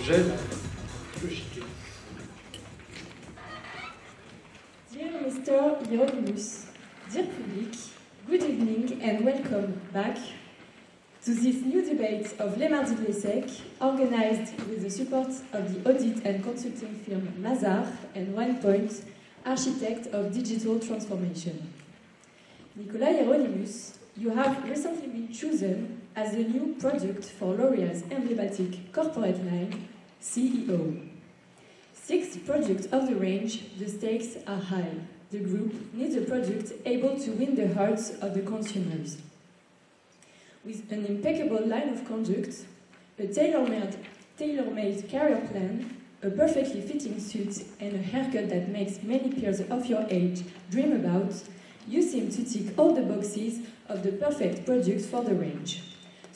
J'aime le chiquet. Dear Mr. Hieronimus, dear public, good evening and welcome back to this new debate of Les Mardis de l'ESSEC, organized with the support of the audit and consulting firm Mazars and OnePoint, architect of digital transformation. Nicolas Hieronimus, you have recently been chosen as the new product for L'Oréal's emblematic corporate line, CEO. Sixth product of the range, the stakes are high. The group needs a product able to win the hearts of the consumers. With an impeccable line of conduct, a tailor-made career plan, a perfectly fitting suit, and a haircut that makes many peers of your age dream about, you seem to tick all the boxes of the perfect product for the range.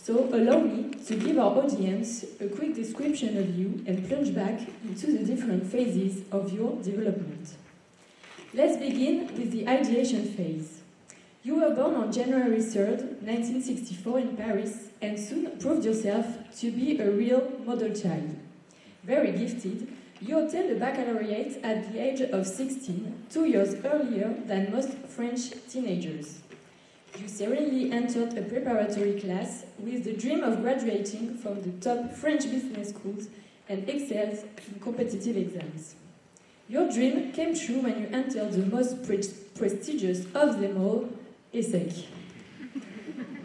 So allow me to give our audience a quick description of you and plunge back into the different phases of your development. Let's begin with the ideation phase. You were born on January 3rd, 1964 in Paris and soon proved yourself to be a real model child. Very gifted, you obtained a baccalaureate at the age of 16, 2 years earlier than most French teenagers. You serenely entered a preparatory class with the dream of graduating from the top French business schools and excelled in competitive exams. Your dream came true when you entered the most prestigious of them all, ESSEC.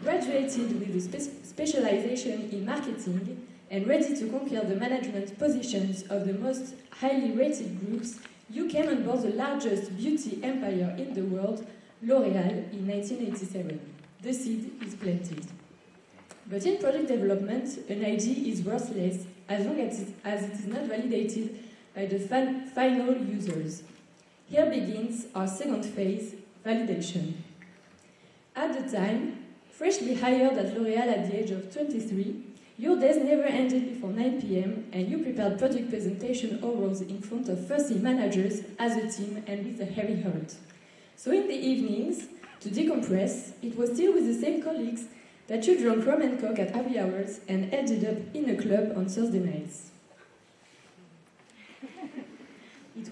Graduated with a specialization in marketing and ready to conquer the management positions of the most highly rated groups, you came on board the largest beauty empire in the world, L'Oréal, in 1987. The seed is planted. But in product development, an idea is worthless as long as it is not validated by the final users. Here begins our second phase, validation. At the time, freshly hired at L'Oréal at the age of 23, your days never ended before 9 p.m. and you prepared product presentation orals in front of first managers as a team and with a heavy heart. So in the evenings, to decompress, it was still with the same colleagues that you drank rum and coke at happy hours and ended up in a club on Thursday nights. It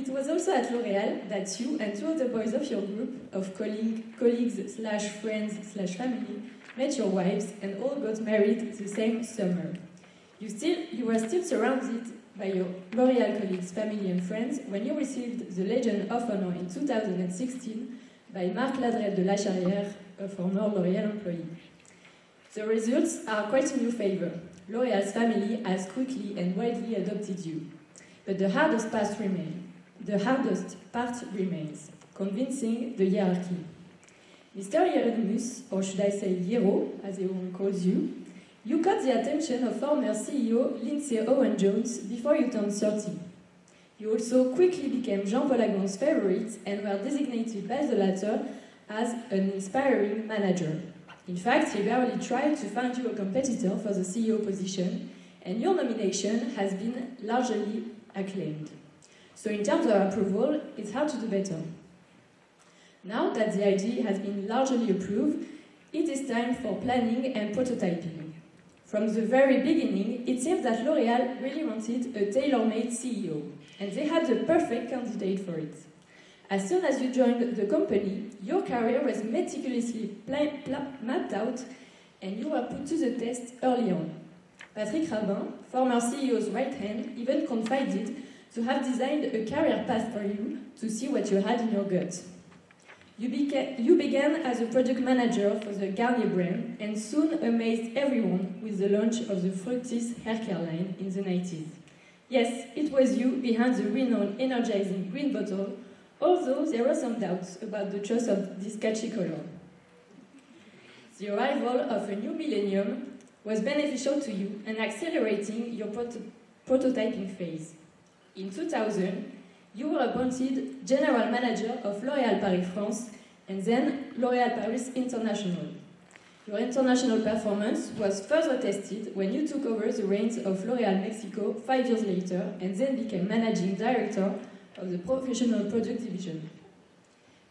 was also at L'Oréal that you and two other boys of your group of colleagues/friends/family met your wives and all got married the same summer. You were still surrounded by your L'Oréal colleagues, family and friends when you received the Legion of Honor in 2016 by Marc Ladrette de la Charrière, a former L'Oréal employee. The results are quite in your favor. L'Oréal's family has quickly and widely adopted you. But the hardest part remains, convincing the hierarchy. Mr. Hieronimus, or should I say Hiero, as everyone calls you, you caught the attention of former CEO Lindsay Owen-Jones before you turned 30. You also quickly became Jean-Paul Agon's favorite and were designated by the latter as an inspiring manager. In fact, he barely tried to find you a competitor for the CEO position, and your nomination has been largely acclaimed. So in terms of approval, it's hard to do better. Now that the idea has been largely approved, it is time for planning and prototyping. From the very beginning, it seems that L'Oréal really wanted a tailor-made CEO, and they had the perfect candidate for it. As soon as you joined the company, your career was meticulously mapped out, and you were put to the test early on. Patrick Rabin, former CEO's right hand, even confided to have designed a career path for you to see what you had in your gut. You began as a product manager for the Garnier brand and soon amazed everyone with the launch of the Fructis haircare line in the 90s. Yes, it was you behind the renowned energizing green bottle, although there were some doubts about the choice of this catchy color. The arrival of a new millennium was beneficial to you and accelerating your prototyping phase. In 2000, you were appointed General Manager of L'Oréal Paris France and then L'Oréal Paris International. Your international performance was further tested when you took over the reins of L'Oréal Mexico 5 years later and then became Managing Director of the Professional Product Division.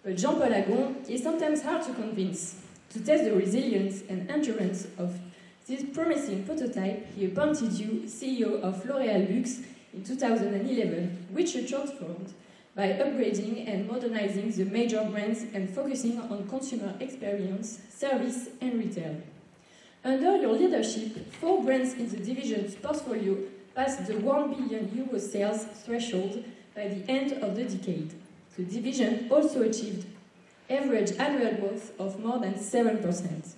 But Jean-Paul Agon is sometimes hard to convince. To test the resilience and endurance of This promising prototype, he appointed you CEO of L'Oréal Luxe in 2011, which you transformed by upgrading and modernizing the major brands and focusing on consumer experience, service, and retail. Under your leadership, 4 brands in the division's portfolio passed the €1 billion sales threshold by the end of the decade. The division also achieved average annual growth of more than 7%.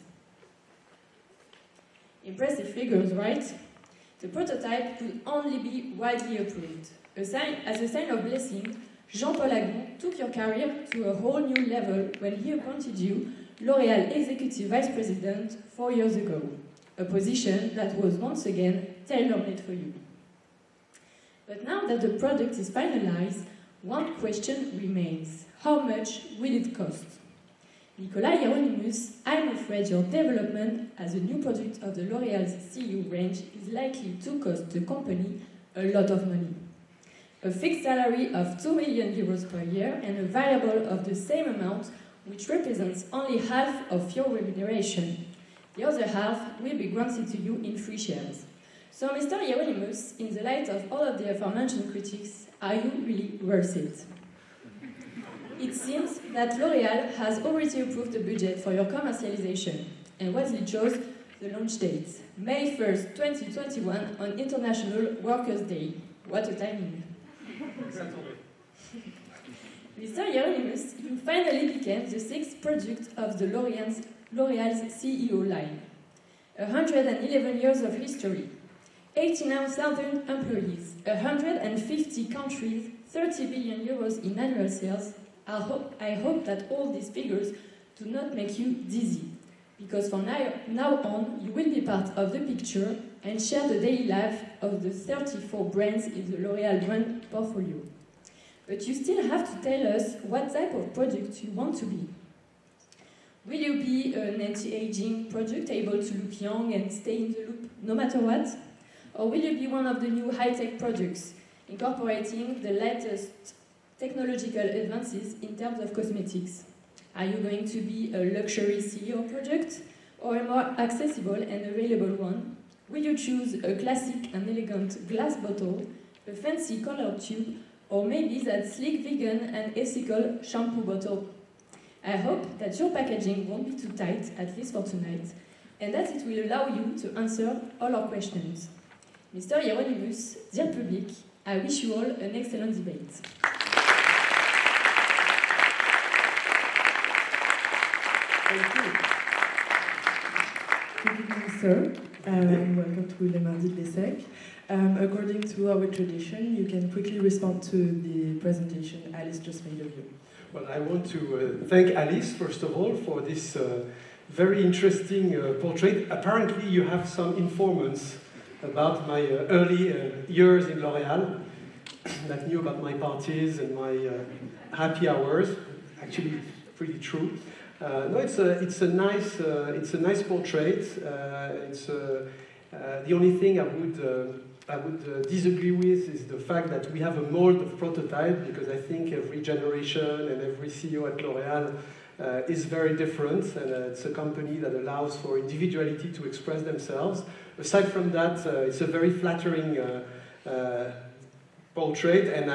Impressive figures, right? The prototype could only be widely approved. As a sign of blessing, Jean-Paul Agon took your career to a whole new level when he appointed you L'Oréal Executive Vice President 4 years ago, a position that was once again tailor-made for you. But now that the product is finalized, one question remains. How much will it cost? Nicolas Hieronimus, I'm afraid your development as a new product of the L'Oréal's CU range is likely to cost the company a lot of money. A fixed salary of €2 million per year and a variable of the same amount, which represents only half of your remuneration. The other half will be granted to you in free shares. So, Mr. Hieronimus, in the light of all of the aforementioned critics, are you really worth it? It seems that L'Oréal has already approved the budget for your commercialization, and what it chose, the launch date, May 1st, 2021, on International Workers' Day. What a timing. Mr. Hieronimus, you finally became the 6th product of the L'Oréal's CEO line. 111 years of history, 89,000 employees, 150 countries, 30 billion euros in annual sales. I hope that all these figures do not make you dizzy, because from now on, you will be part of the picture and share the daily life of the 34 brands in the L'Oréal brand portfolio. But you still have to tell us what type of product you want to be. Will you be an anti-aging product able to look young and stay in the loop no matter what? Or will you be one of the new high-tech products, incorporating the latest technological advances in terms of cosmetics? Are you going to be a luxury CEO product, or a more accessible and available one? Will you choose a classic and elegant glass bottle, a fancy colored tube, or maybe that sleek vegan and ethical shampoo bottle? I hope that your packaging won't be too tight, at least for tonight, and that it will allow you to answer all our questions. Mr. Hieronimus, dear public, I wish you all an excellent debate. Thank you. Good evening, sir, and welcome to the Mardis ESSEC. According to our tradition, you can quickly respond to the presentation Alice just made of you. Well, I want to thank Alice, first of all, for this very interesting portrait. Apparently, you have some informants about my early years in L'Oréal that knew about my parties and my happy hours. Actually, pretty true. No, it's a nice portrait. The only thing I would disagree with is the fact that we have a mold of prototype, because I think every generation and every CEO at L'Oréal is very different, and it's a company that allows for individuality to express themselves. Aside from that, it's a very flattering portrait, and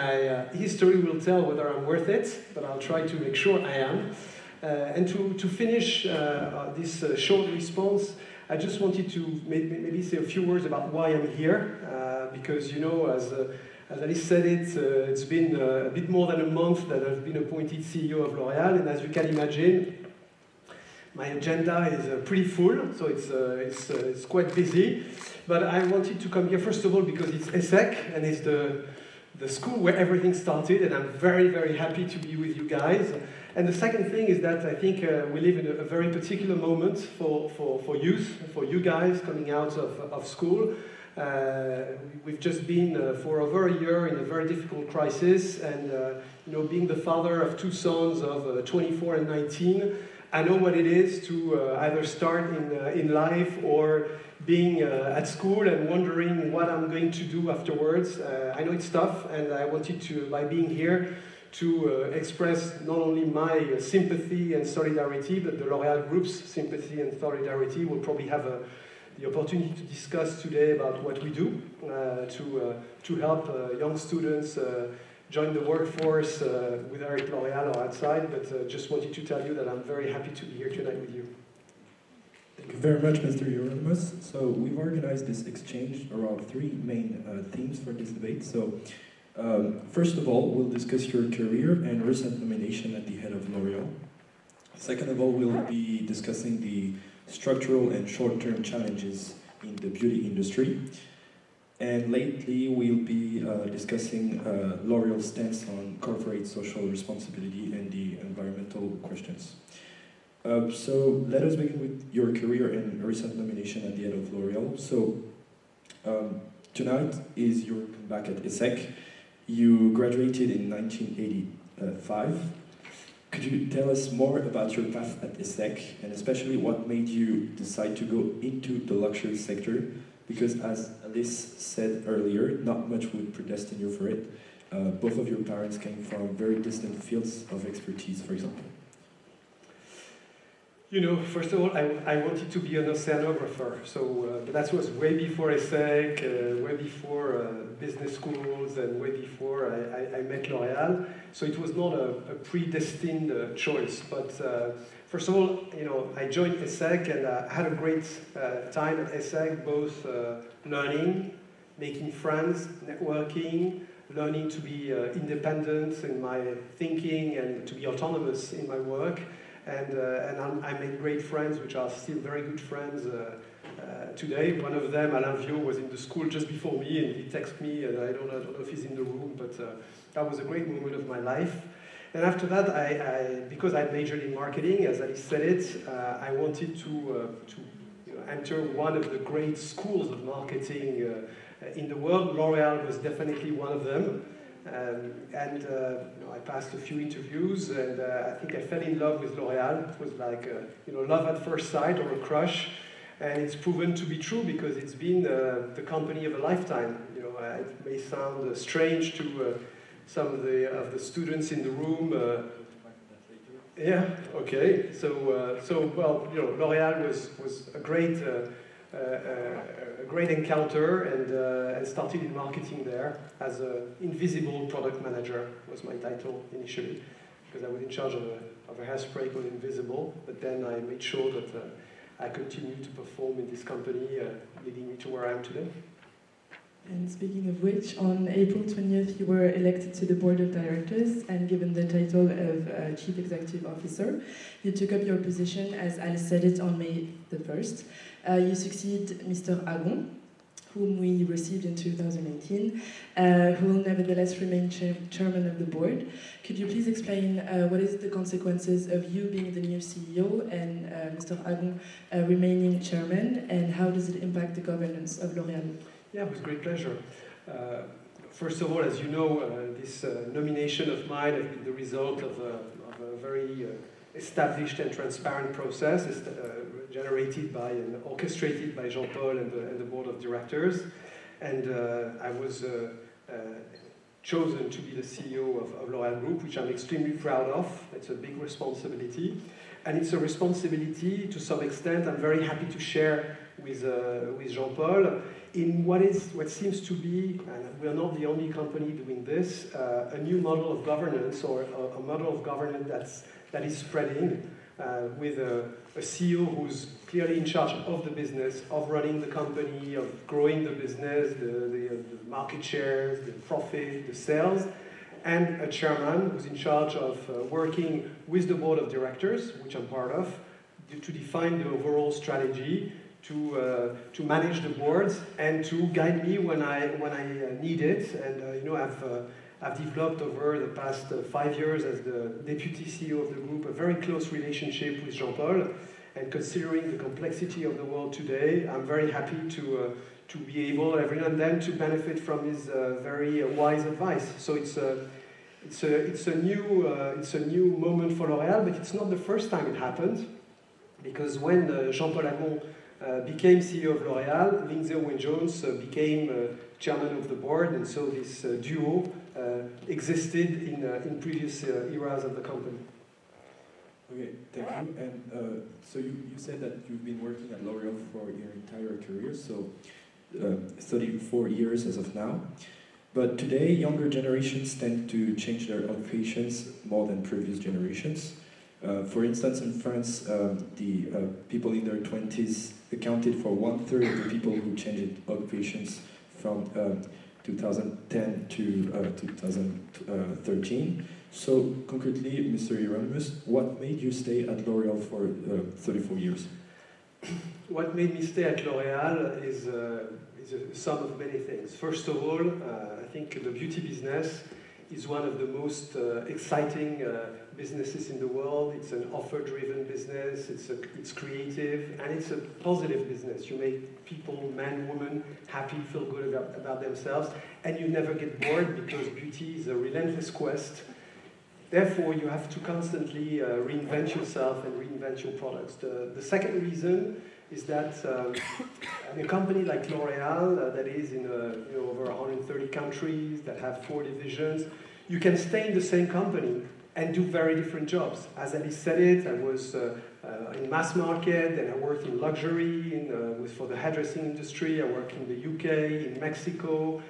history will tell whether I'm worth it, but I'll try to make sure I am. And to finish this short response, I just wanted to maybe say a few words about why I'm here, because, you know, as Alice said it's been a bit more than a month that I've been appointed CEO of L'Oréal, and as you can imagine, my agenda is pretty full, so it's quite busy. But I wanted to come here, first of all, because it's ESSEC, and it's the school where everything started, and I'm very, very happy to be with you guys. And the second thing is that I think we live in a very particular moment for youth, for you guys coming out of school. We've just been for over a year in a very difficult crisis, and you know, being the father of 2 sons of 24 and 19, I know what it is to either start in life or being at school and wondering what I'm going to do afterwards. I know it's tough, and I wanted to, by being here, to express not only my sympathy and solidarity, but the L'Oréal Group's sympathy and solidarity. We'll probably have the opportunity to discuss today about what we do to help young students join the workforce, whether at L'Oréal or outside, but just wanted to tell you that I'm very happy to be here tonight with you. Thank you very much, Mr. Hieronimus. So we've organized this exchange around three main themes for this debate. So first of all, we'll discuss your career and recent nomination at the head of L'Oréal. Second of all, we'll be discussing the structural and short-term challenges in the beauty industry. And lately, we'll be discussing L'Oréal's stance on corporate social responsibility and the environmental questions. So let us begin with your career and recent nomination at the head of L'Oréal. So tonight is your comeback at ESSEC. You graduated in 1985. Could you tell us more about your path at ESSEC, and especially what made you decide to go into the luxury sector? Because as Alice said earlier, not much would predestine you for it. Both of your parents came from very distant fields of expertise, for example. You know, first of all, I wanted to be an oceanographer, so but that was way before ESSEC, way before business schools, and way before I met L'Oréal. So it was not a predestined choice. But first of all, you know, I joined ESSEC and I had a great time at ESSEC, both learning, making friends, networking, learning to be independent in my thinking and to be autonomous in my work. And I made great friends, which are still very good friends today. One of them, Alain Viau, was in the school just before me, and he texted me, and I don't know if he's in the room, but that was a great moment of my life. And after that, because I majored in marketing, as Alice said it, I wanted to enter one of the great schools of marketing in the world. L'Oréal was definitely one of them. I passed a few interviews, and I think I fell in love with L'Oréal. It was like love at first sight or a crush, and it's proven to be true because it's been the company of a lifetime. You know, it may sound strange to some of the students in the room. Yeah. Okay. So well, you know, L'Oréal was a great encounter, and started in marketing there as an invisible product manager was my title initially, because I was in charge of a hairspray called Invisible, but then I made sure that I continued to perform in this company, leading me to where I am today. And speaking of which, on April 20th, you were elected to the board of directors and given the title of Chief Executive Officer. You took up your position, as Alice said it, on May the 1st. You succeed Mr. Agon, whom we received in 2018, who will nevertheless remain chairman of the board. Could you please explain what is the consequences of you being the new CEO and Mr. Agon remaining chairman, and how does it impact the governance of L'Oréal? Yeah, with great pleasure. First of all, as you know, this nomination of mine has been the result of a very established and transparent process generated by and orchestrated by Jean-Paul and the board of directors. And I was chosen to be the CEO of L'Oréal Group, which I'm extremely proud of. It's a big responsibility. And it's a responsibility, to some extent, I'm very happy to share with Jean-Paul in what seems to be, and we're not the only company doing this, a new model of governance, or a model of governance that is spreading, with a CEO who's clearly in charge of the business, of running the company, of growing the business, the market shares, the profit, the sales, and a chairman who's in charge of working with the board of directors, which I'm part of, to define the overall strategy, to manage the boards, and to guide me when I need it. And I've developed over the past 5 years as the deputy CEO of the group a very close relationship with Jean-Paul. And considering the complexity of the world today, I'm very happy to be able every now and then to benefit from his very wise advice. So it's a new moment for L'Oréal, but it's not the first time it happened, because when Jean-Paul Agon became CEO of L'Oréal, Lindsay Owen-Jones became chairman of the board, and so this duo existed in previous eras of the company. Okay, thank you. And so you said that you've been working at L'Oréal for your entire her career, so 34 years as of now. But today, younger generations tend to change their occupations more than previous generations. For instance, in France, the people in their 20s accounted for 1/3 of the people who changed occupations from 2010 to 2013. So, concretely, Mr. Hieronimus, what made you stay at L'Oréal for 34 years? What made me stay at L'Oréal is a sum of many things. First of all, I think the beauty business is one of the most exciting businesses in the world. It's an offer-driven business, it's creative, and it's a positive business. You make people, men, women, happy, feel good about themselves, and you never get bored because beauty is a relentless quest. Therefore, you have to constantly reinvent yourself and reinvent your products. The second reason is that a company like L'Oréal, that is in over 130 countries, that have 4 divisions, you can stay in the same company and do very different jobs. As Alice said it, I was in mass market, then I worked in luxury, for the hairdressing industry, I worked in the UK, in Mexico,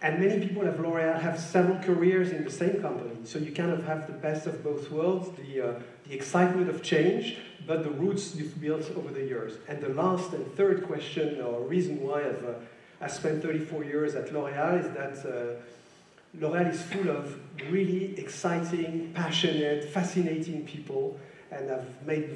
and many people at L'Oréal have several careers in the same company. So you kind of have the best of both worlds, the excitement of change, but the roots you've built over the years. And the last and third question, or reason why I spent 34 years at L'Oréal, is that L'Oréal is full of really exciting, passionate, fascinating people. And I've made,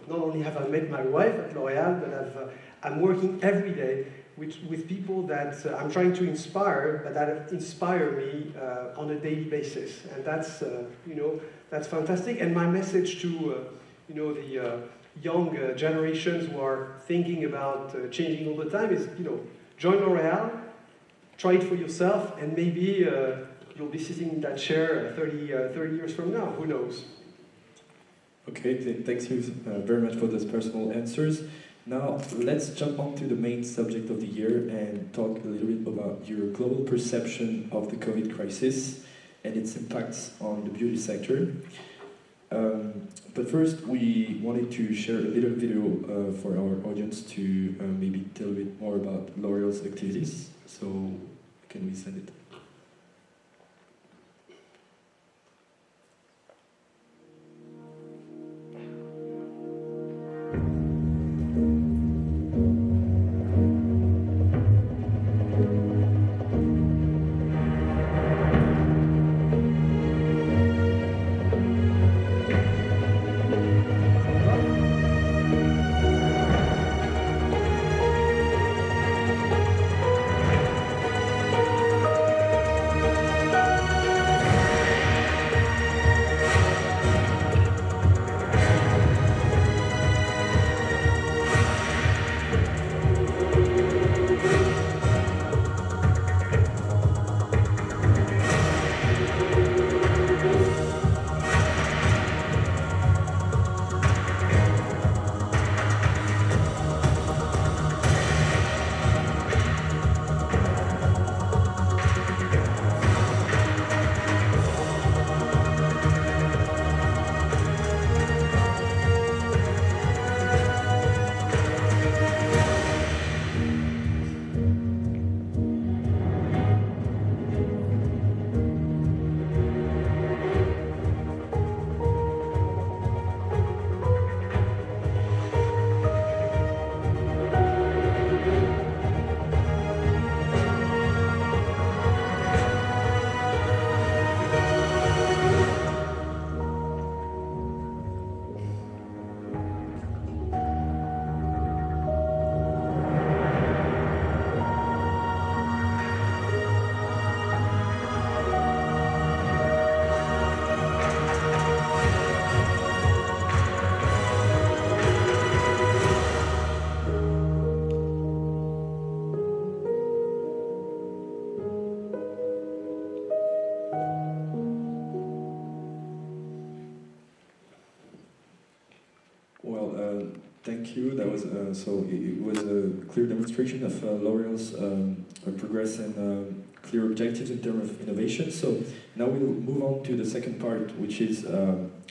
not only have I met my wife at L'Oréal, but I'm working every day with people that I'm trying to inspire, but that inspire me on a daily basis. And that's fantastic. And my message to, the young generations who are thinking about changing all the time is, join L'Oréal, try it for yourself, and maybe you'll be sitting in that chair 30 years from now. Who knows? Okay, thanks you very much for those personal answers. Now, let's jump on to the main subject of the year and talk a little bit about your global perception of the COVID crisis and its impacts on the beauty sector. But first, we wanted to share a little video for our audience to maybe tell a bit more about L'Oréal's activities. So, can we send it? Thank you. That was so. It was a clear demonstration of L'Oréal's progress and clear objectives in terms of innovation. So now we'll move on to the second part, which is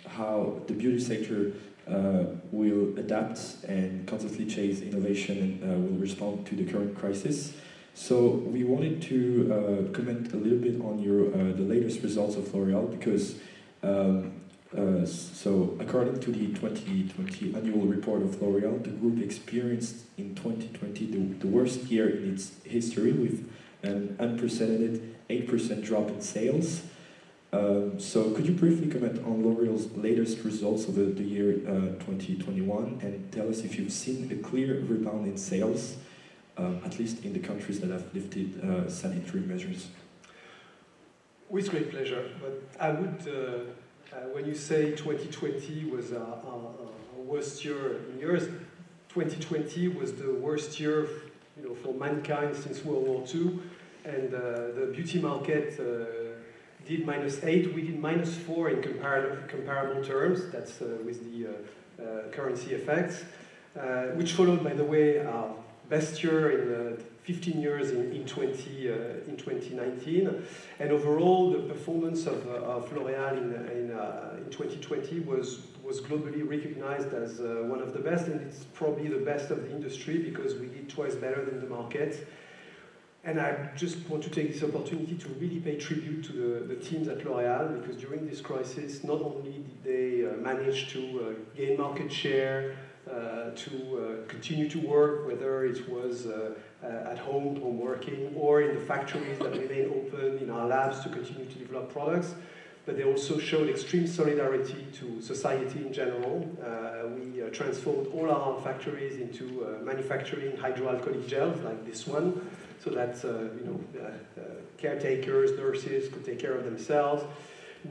how the beauty sector will adapt and constantly chase innovation and will respond to the current crisis. So we wanted to comment a little bit on your the latest results of L'Oréal, because so according to the 2020 annual report of L'Oréal, the group experienced in 2020 the worst year in its history, with an unprecedented 8% drop in sales. So could you briefly comment on L'Oréal's latest results over the year 2021, and tell us if you've seen a clear rebound in sales, at least in the countries that have lifted sanitary measures? With great pleasure, but I would, when you say 2020 was our worst year in years, 2020 was the worst year, for mankind since World War II, and the beauty market did -8. We did -4 in comparable terms. That's with the currency effects, which followed, by the way, our best year in 15 years in 2019. And overall, the performance of L'Oréal in 2020 was globally recognized as one of the best, and it's probably the best of the industry, because we did twice better than the market. And I just want to take this opportunity to really pay tribute to the teams at L'Oréal, because during this crisis, not only did they manage to gain market share, to continue to work, whether it was at home working, or in the factories that remain open, in our labs to continue to develop products, but they also showed extreme solidarity to society in general. We transformed all our factories into manufacturing hydroalcoholic gels like this one, so that caretakers, nurses could take care of themselves.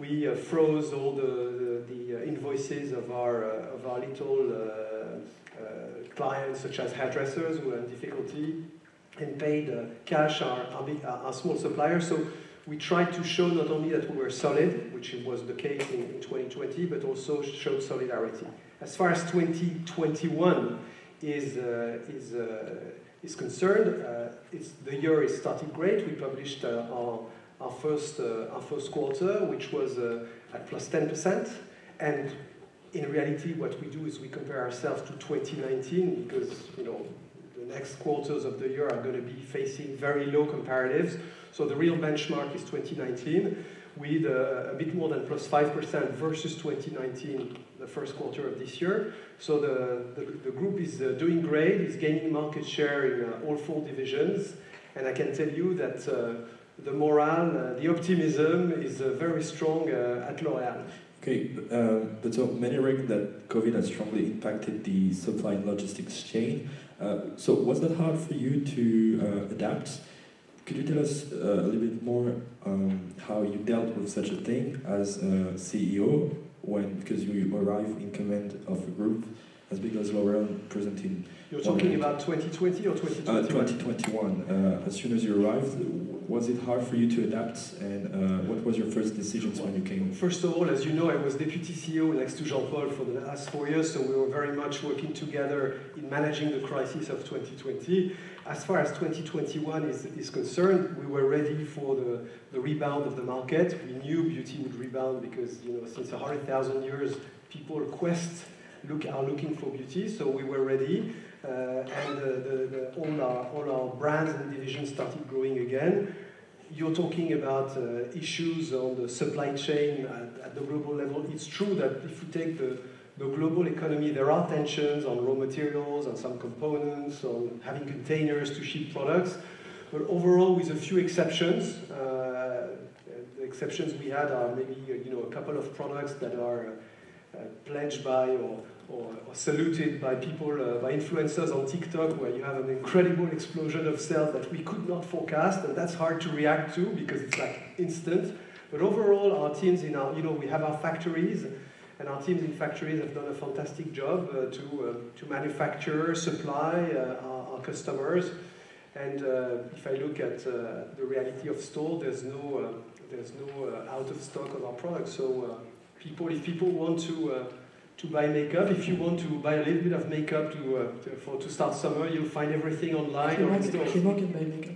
We froze all the invoices of our little clients, such as hairdressers who were in difficulty, and paid cash our small suppliers. So we tried to show not only that we were solid, which was the case in 2020, but also showed solidarity. As far as 2021 is concerned, the year is starting great. We published our first quarter, which was at plus 10%, and in reality, what we do is we compare ourselves to 2019, because the next quarters of the year are going to be facing very low comparatives. So the real benchmark is 2019, with a bit more than plus 5% versus 2019, the first quarter of this year. So the group is doing great, is gaining market share in all 4 divisions, and I can tell you that the morale, the optimism is very strong at L'Oréal. Okay, but so many reckon that COVID has strongly impacted the supply and logistics chain. So was that hard for you to adapt? Could you tell us a little bit more how you dealt with such a thing as a CEO, because you arrived in command of a group as big as L'Oréal, present in... You're talking about 2020 or 2021? 2021. As soon as you arrived, was it hard for you to adapt, and what was your first decisions when you came? First of all, as you know, I was deputy CEO next to Jean-Paul for the last 4 years, so we were very much working together in managing the crisis of 2020. As far as 2021 is concerned, we were ready for the rebound of the market. We knew beauty would rebound because, since 100,000 years, people are looking for beauty, so we were ready. And all our brands and divisions started growing again. You're talking about issues on the supply chain at the global level. It's true that if you take the global economy, there are tensions on raw materials, on some components, on having containers to ship products. But overall, with a few exceptions, the exceptions we had are maybe a couple of products that are pledged by or saluted by people, by influencers on TikTok, where you have an incredible explosion of sales that we could not forecast, and that's hard to react to because it's like instant. But overall, our teams we have our factories, and our teams in factories have done a fantastic job to manufacture, supply our customers. And if I look at the reality of store, there's no out of stock of our products. So if people want to buy makeup, if you want to buy a little bit of makeup to start summer, you'll find everything online or in stores. Clément can buy makeup.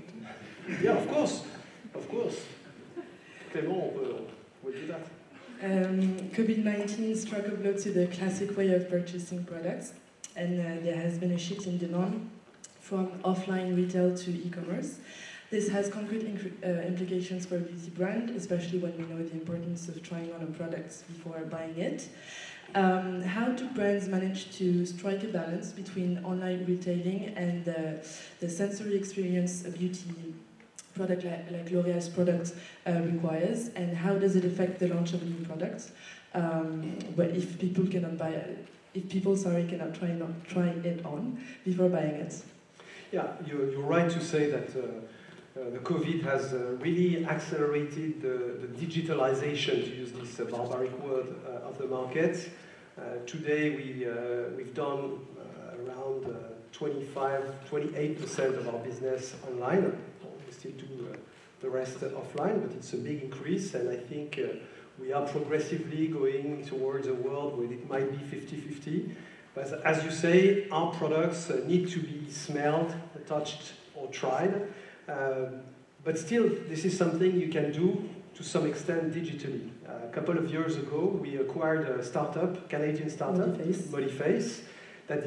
Yeah, of course. Clément, we'll do that. COVID-19 struck a blow to the classic way of purchasing products, and there has been a shift in demand from offline retail to e-commerce. This has concrete implications for a beauty brand, especially when we know the importance of trying on a product before buying it. How do brands manage to strike a balance between online retailing and the sensory experience a beauty product like L'Oréal's product requires, and how does it affect the launch of new products? But if people cannot cannot try it on before buying it. Yeah, you're right to say that the COVID has really accelerated the digitalization, to use this barbaric word, of the market. Today we've done around 28% of our business online. We still do the rest offline, but it's a big increase, and I think we are progressively going towards a world where it might be 50-50. But as you say, our products need to be smelled, touched, or tried. But still, this is something you can do to some extent digitally. A couple of years ago, we acquired a startup, Canadian startup, Mardis, that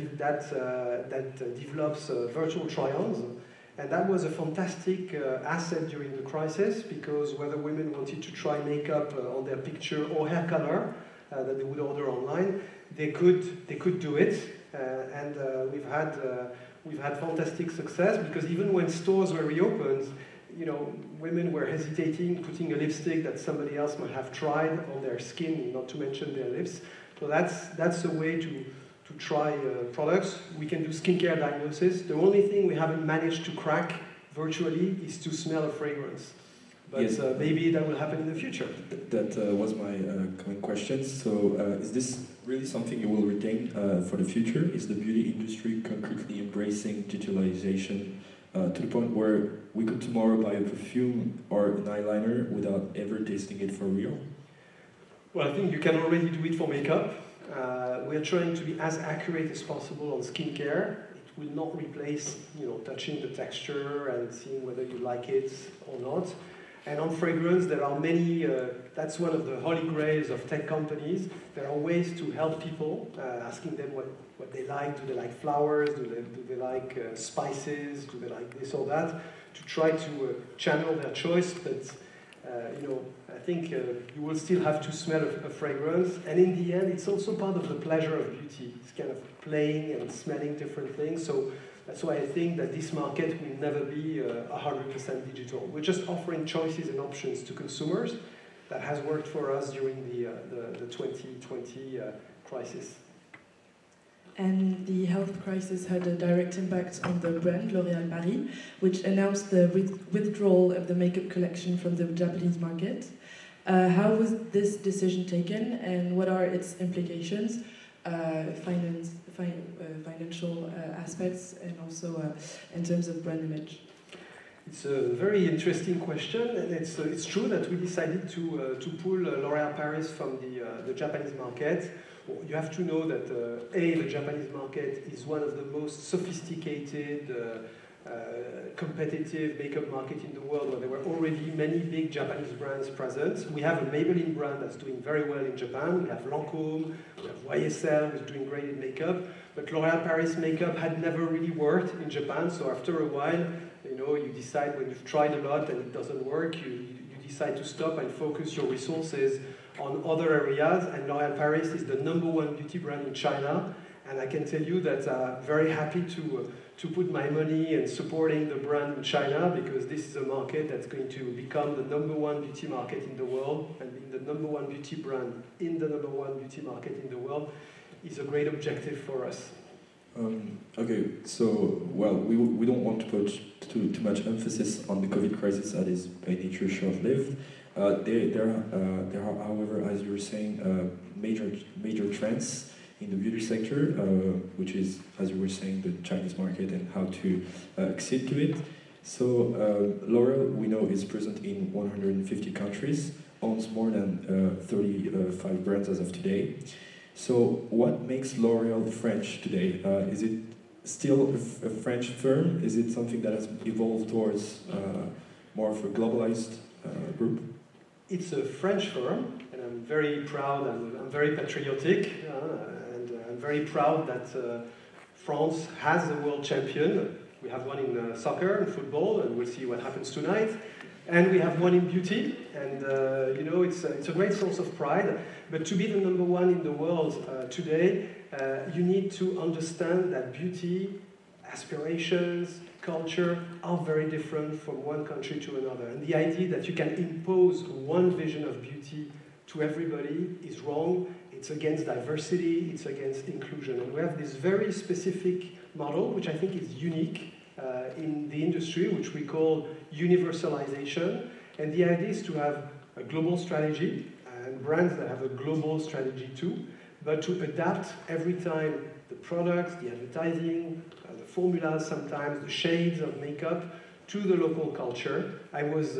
develops virtual try-ons. And that was a fantastic asset during the crisis, because whether women wanted to try makeup on their picture or hair color that they would order online, they could do it. And we've had fantastic success, because even when stores were reopened, women were hesitating, putting a lipstick that somebody else might have tried on their skin, not to mention their lips. So that's a way to try products. We can do skincare diagnosis. The only thing we haven't managed to crack virtually is to smell a fragrance. But yes, maybe that will happen in the future. That was my coming question. So is this really something you will retain for the future? Is the beauty industry concretely embracing digitalization to the point where we could tomorrow buy a perfume or an eyeliner without ever tasting it for real? Well, I think you can already do it for makeup. We're trying to be as accurate as possible on skincare. It will not replace, touching the texture and seeing whether you like it or not. And on fragrance, there are many, that's one of the holy grails of tech companies. There are ways to help people, asking them what they like. Do they like flowers? Do they like spices? Do they like this or that? To try to channel their choice. But, I think you will still have to smell a fragrance. And in the end, it's also part of the pleasure of beauty. It's kind of playing and smelling different things. So that's why I think that this market will never be 100% digital. We're just offering choices and options to consumers. That has worked for us during the 2020 crisis. And the health crisis had a direct impact on the brand L'Oréal Paris, which announced the withdrawal of the makeup collection from the Japanese market. How was this decision taken, and what are its implications? Financial aspects, and also in terms of brand image. It's a very interesting question, and it's true that we decided to pull L'Oréal Paris from the Japanese market. Well, you have to know that the Japanese market is one of the most sophisticated, competitive makeup market in the world, where there were already many big Japanese brands present. We have a Maybelline brand that's doing very well in Japan. We have Lancôme, we have YSL, who's doing great in makeup. But L'Oréal Paris makeup had never really worked in Japan, so after a while, you decide when you've tried a lot and it doesn't work, you decide to stop and focus your resources on other areas. And L'Oréal Paris is the #1 beauty brand in China. And I can tell you that I'm very happy to put my money in supporting the brand in China, because this is a market that's going to become the #1 beauty market in the world, and being the #1 beauty brand in the #1 beauty market in the world is a great objective for us. Okay, so, well, we don't want to put too much emphasis on the COVID crisis that is by nature short-lived. There are, however, as you were saying, major trends in the beauty sector, which is, as you were saying, the Chinese market and how to accede to it. So L'Oréal, we know, is present in 150 countries, owns more than 35 brands as of today. So what makes L'Oréal French today? Is it still a French firm? Is it something that has evolved towards more of a globalized group? It's a French firm, and I'm very proud, and I'm very patriotic, and I'm very proud that France has a world champion. We have one in soccer and football, and we'll see what happens tonight. And we have one in beauty, and you know, it's a great source of pride. But to be the number one in the world today, you need to understand that beauty, aspirations, culture are very different from one country to another. And the idea that you can impose one vision of beauty to everybody is wrong. It's against diversity, it's against inclusion. And we have this very specific model, which I think is unique in the industry, which we call universalization. And the idea is to have a global strategy, and brands that have a global strategy too, but to adapt every time the products, the advertising, the formulas sometimes, the shades of makeup to the local culture. I was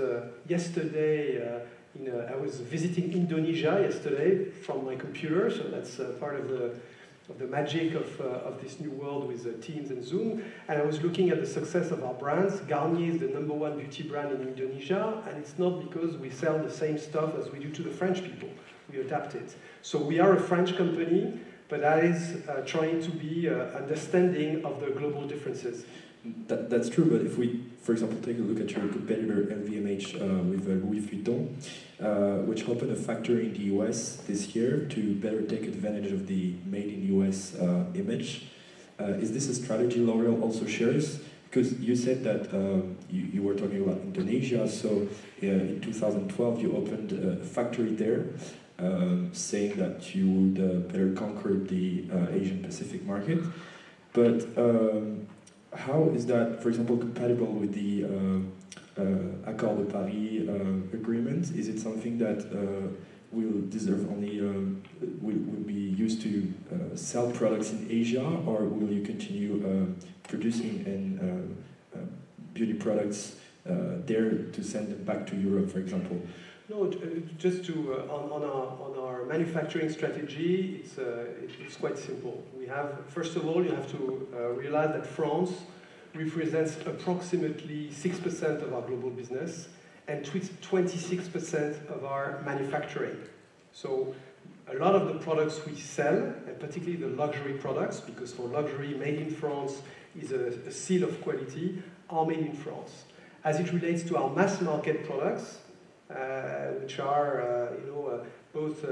yesterday, I was visiting Indonesia yesterday from my computer, so that's part of the magic of this new world with Teams and Zoom. And I was looking at the success of our brands. Garnier is the #1 beauty brand in Indonesia, and it's not because we sell the same stuff as we do to the French people. We adapt it. So we are a French company, but that is trying to be understanding of the global differences. That's true, but if we, for example, take a look at your competitor LVMH with Louis Vuitton, which opened a factory in the US this year to better take advantage of the made in US image. Is this a strategy L'Oréal also shares? Because you said that you were talking about Indonesia, so in 2012 you opened a factory there, saying that you would better conquer the Asian Pacific market. But how is that, for example, compatible with the Accord de Paris agreement? Is it something that will deserve only, will be used to sell products in Asia, or will you continue producing and beauty products there to send them back to Europe, for example? No, just to on our manufacturing strategy, it's quite simple. We have, first of all, you have to realize that France represents approximately 6% of our global business and 26% of our manufacturing. So a lot of the products we sell, and particularly the luxury products, because for luxury, made in France is a seal of quality, are made in France. As it relates to our mass market products, which are both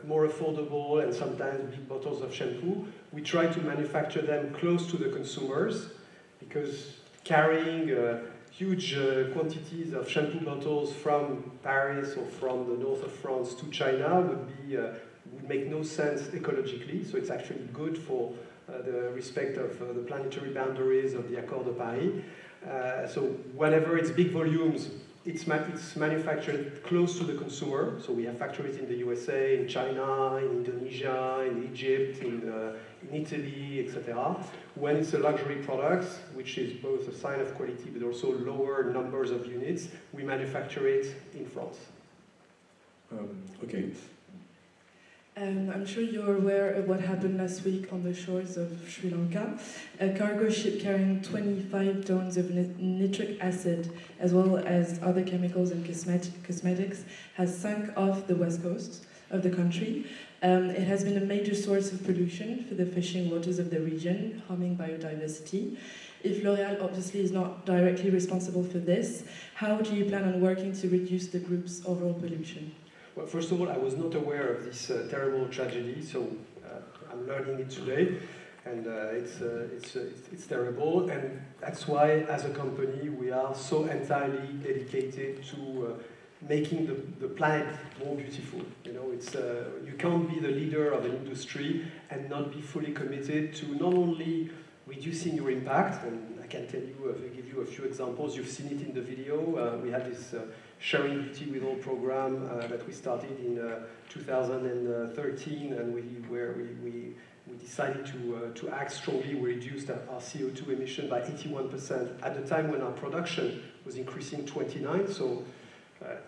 more affordable and sometimes big bottles of shampoo, we try to manufacture them close to the consumers, because carrying huge quantities of shampoo bottles from Paris or from the north of France to China would make no sense ecologically. So it's actually good for the respect of the planetary boundaries of the Accord de Paris. So whenever it's big volumes, it's manufactured close to the consumer. So we have factories in the USA, in China, in Indonesia, in Egypt, in Italy, etc. When it's a luxury product, which is both a sign of quality but also lower numbers of units, we manufacture it in France. Okay. I'm sure you're aware of what happened last week on the shores of Sri Lanka. A cargo ship carrying 25 tons of nitric acid, as well as other chemicals and cosmetics, has sunk off the west coast of the country. It has been a major source of pollution for the fishing waters of the region, harming biodiversity. If L'Oréal obviously is not directly responsible for this, how do you plan on working to reduce the group's overall pollution? Well, first of all, I was not aware of this terrible tragedy, so I'm learning it today, and it's terrible, and that's why, as a company, we are so entirely dedicated to making the planet more beautiful. You know, you can't be the leader of an industry and not be fully committed to not only reducing your impact, and I can tell you, give you a few examples. You've seen it in the video. We had this Sharing Beauty with All program that we started in 2013, and we decided to act strongly. We reduced our CO2 emission by 81% at the time when our production was increasing 29%. So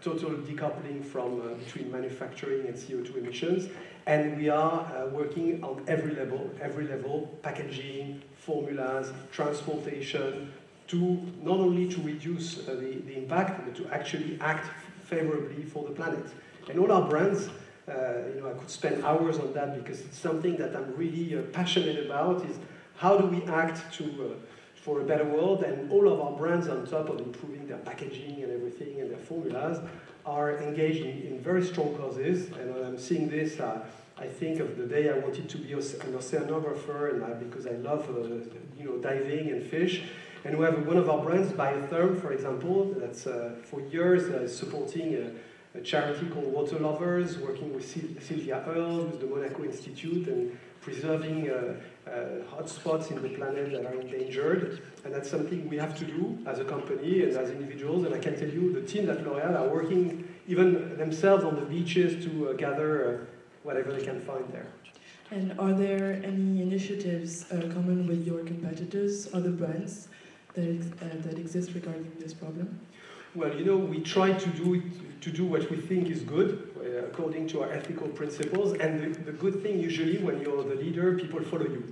total decoupling from between manufacturing and CO2 emissions. And we are working on every level, packaging, formulas, transportation, to not only to reduce the impact, but to actually act favorably for the planet. And all our brands, I could spend hours on that because it's something that I'm really passionate about, is how do we act for a better world, and all of our brands, on top of improving their packaging and everything and their formulas, are engaged in very strong causes. And when I'm seeing this, I think of the day I wanted to be an oceanographer, and because I love diving and fish. And we have one of our brands, Biotherm, for example, that's for years supporting a charity called Water Lovers, working with Sylvia Earle, with the Monaco Institute, and preserving hotspots in the planet that are endangered. And that's something we have to do as a company and as individuals. And I can tell you, the team at L'Oréal are working even themselves on the beaches to gather whatever they can find there. And are there any initiatives common with your competitors, other brands, that exist regarding this problem? Well, we try to do what we think is good, according to our ethical principles. And the good thing, usually, when you're the leader, people follow you.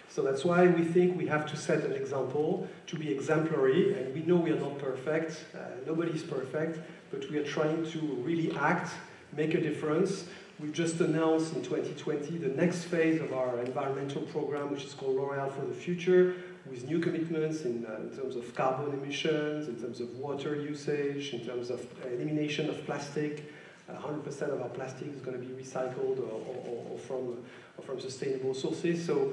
So that's why we think we have to set an example, to be exemplary. And we know we are not perfect. Nobody's perfect. But we are trying to really act, make a difference. We've just announced in 2020 the next phase of our environmental program, which is called L'Oréal for the Future, with new commitments in terms of carbon emissions, in terms of water usage, in terms of elimination of plastic. 100% of our plastic is going to be recycled or from sustainable sources. So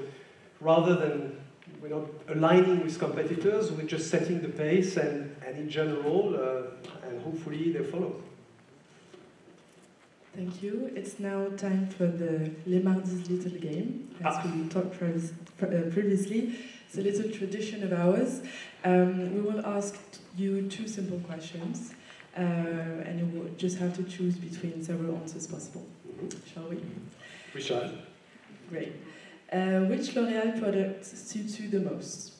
rather than we're not aligning with competitors, we're just setting the pace, and in general, and hopefully they follow. Thank you. It's now time for the Les Mardis little game, as we talked previously. It's a little tradition of ours. We will ask you two simple questions, and you will just have to choose between several answers possible. Shall we? We shall. Great. Which L'Oréal product suits you the most?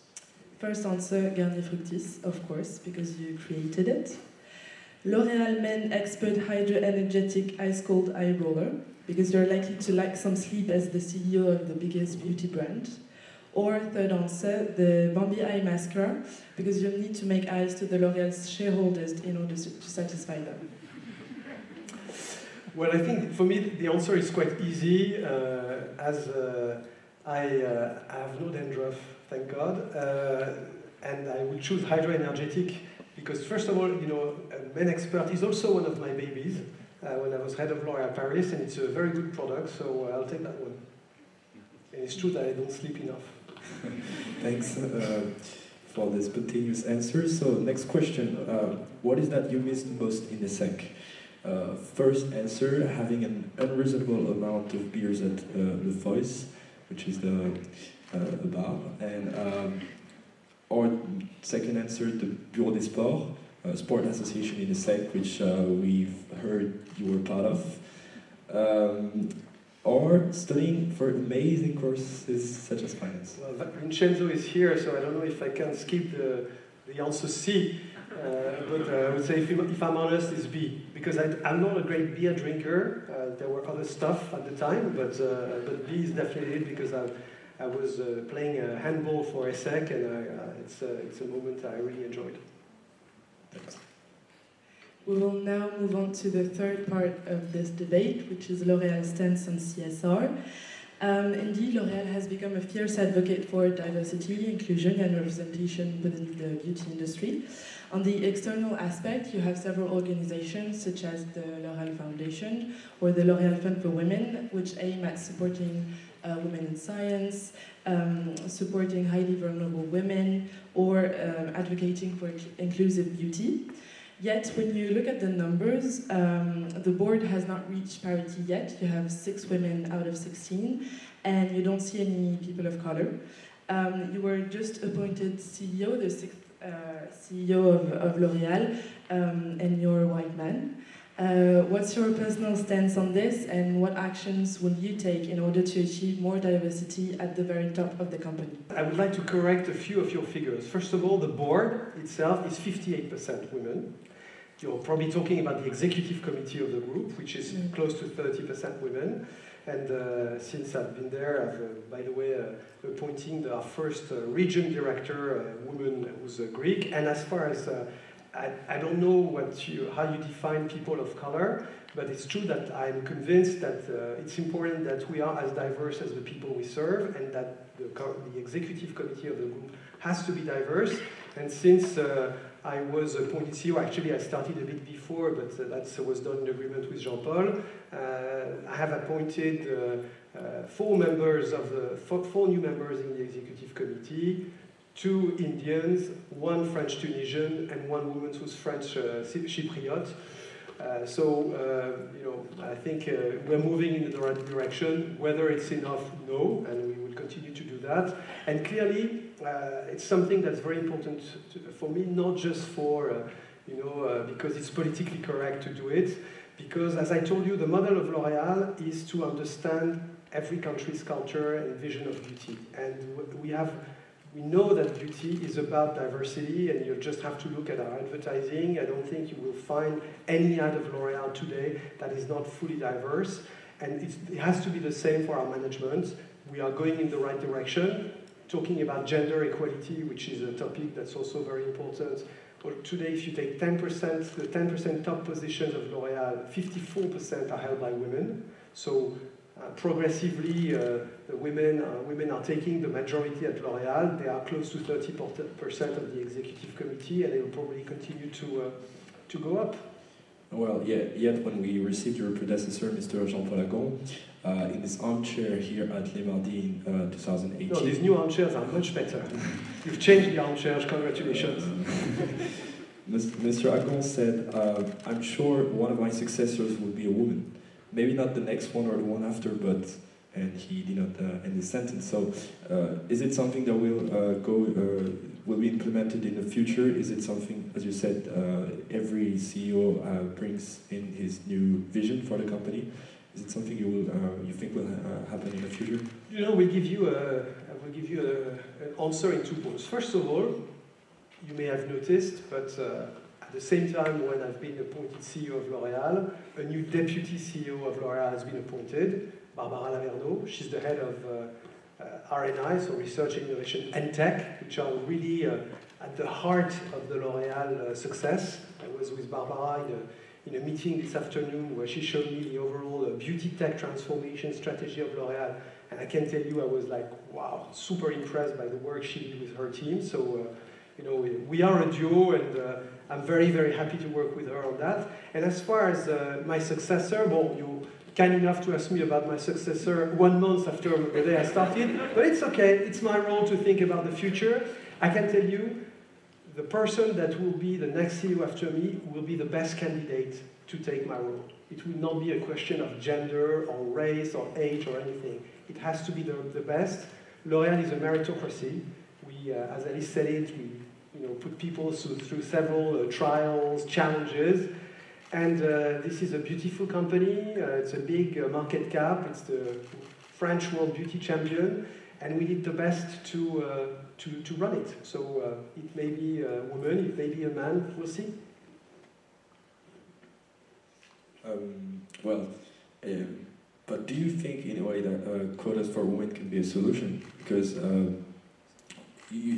First answer, Garnier Fructis, of course, because you created it. L'Oréal Men Expert Hydro Energetic Ice Cold Eye Roller, because you're likely to lack some sleep as the CEO of the biggest beauty brand. Or third answer, the Bambi Eye Mascara, because you need to make eyes to the L'Oréal's shareholders in order to satisfy them. Well, I think for me the answer is quite easy, as I have no dandruff, thank God, and I will choose Hydro Energetic. Because first of all, Men Expert is also one of my babies when I was head of L'Oréal Paris, and it's a very good product, so I'll take that one. And it's true that I don't sleep enough. Thanks for the spontaneous answer. So next question, what is that you missed most in ESSEC? First answer, having an unreasonable amount of beers at Le Voice, which is the bar, and or second answer, the Bureau des Sports, sport association in ESSEC, which we've heard you were part of, or studying for amazing courses such as finance. Well, Vincenzo is here, so I don't know if I can skip the answer C, but I would say, if I'm honest, it's B, because I'm not a great beer drinker. There were other stuff at the time, but B is definitely it, because I was playing handball for ESSEC, and it's a moment I really enjoyed. Thanks. We will now move on to the third part of this debate, which is L'Oréal's stance on CSR. Indeed, L'Oréal has become a fierce advocate for diversity, inclusion, and representation within the beauty industry. On the external aspect, you have several organizations such as the L'Oréal Foundation or the L'Oréal Fund for Women, which aim at supporting women in science, supporting highly vulnerable women, or advocating for inclusive beauty. Yet, when you look at the numbers, the board has not reached parity yet. You have 6 women out of 16, and you don't see any people of color. You were just appointed CEO, the 6th CEO of L'Oréal, and you're a white man. What's your personal stance on this, and what actions will you take in order to achieve more diversity at the very top of the company? I would like to correct a few of your figures. First of all, the board itself is 58% women. You're probably talking about the executive committee of the group, which is close to 30% women. And since I've been there, I've, by the way, appointing our first region director, a woman who's Greek. And as far as I don't know how you define people of color, but it's true that I'm convinced that it's important that we are as diverse as the people we serve, and that the executive committee of the group has to be diverse. And since I was appointed CEO, actually I started a bit before, but that was done in agreement with Jean-Paul. I have appointed four new members in the executive committee, 2 Indians, 1 French Tunisian, and 1 woman who's French Cypriot. I think we're moving in the right direction. Whether it's enough, no, and we will continue to do that. And clearly, it's something that's very important for me, not just for, because it's politically correct to do it, because as I told you, the model of L'Oréal is to understand every country's culture and vision of beauty. And we know that beauty is about diversity, and you just have to look at our advertising. I don't think you will find any ad of L'Oréal today that is not fully diverse, and it has to be the same for our management. We are going in the right direction, talking about gender equality, which is a topic that's also very important. Well, today, if you take 10%, the 10% top positions of L'Oréal, 54% are held by women. So progressively, the women are taking the majority at L'Oréal. They are close to 30% of the executive committee, and they will probably continue to go up. Well, yet when we received your predecessor, Mr. Jean-Paul Agon, in his armchair here at Les Mardis in 2018. No, these new armchairs are much better. You've changed the armchairs, congratulations. Mr. Agon said, I'm sure one of my successors will be a woman. Maybe not the next one or the one after, but, and he did not end the sentence. So, is it something that will be implemented in the future? Is it something, as you said, every CEO brings in his new vision for the company? Is it something you think will happen in the future? I will give you an answer in 2 points. First of all, you may have noticed, but at the same time when I've been appointed CEO of L'Oréal, a new deputy CEO of L'Oréal has been appointed, Barbara Laverneau. She's the head of R&I, so Research, Innovation and Tech, which are really at the heart of the L'Oréal success. I was with Barbara in a meeting this afternoon where she showed me the overall beauty tech transformation strategy of L'Oréal. And I can tell you, I was like, wow, super impressed by the work she did with her team. So, we are a duo, and I'm very, very happy to work with her on that. And as far as my successor, well, you're kind enough to ask me about my successor 1 month after the day I started, but it's okay. It's my role to think about the future. I can tell you, the person that will be the next CEO after me will be the best candidate to take my role. It will not be a question of gender or race or age or anything. It has to be the best. L'Oréal is a meritocracy. We, as Alice said it, we put people through several trials, challenges, and this is a beautiful company. It's a big market cap. It's the French World Beauty Champion, and we did the best to run it. So it may be a woman, it may be a man. We'll see. But do you think, in a way, that quotas for women can be a solution? Because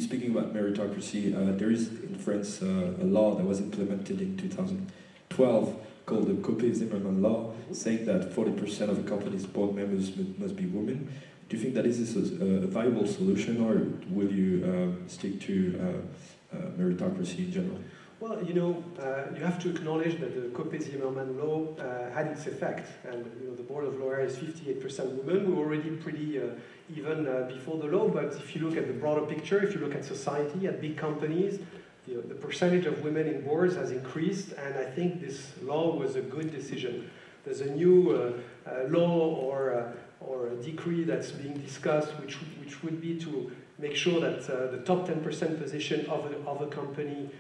speaking about meritocracy, there is in France a law that was implemented in 2012 called the Copé-Zimmermann law, saying that 40% of a company's board members must be women. Do you think that is a viable solution, or will you stick to meritocracy in general? Well, you have to acknowledge that the Copé-Zimmermann law had its effect, and the board of L'Oréal is 58% women. We were already pretty even before the law, but if you look at the broader picture, if you look at society, at big companies, the percentage of women in boards has increased, and I think this law was a good decision. There's a new law or a decree that's being discussed, which would be to make sure that the top 10% position of a company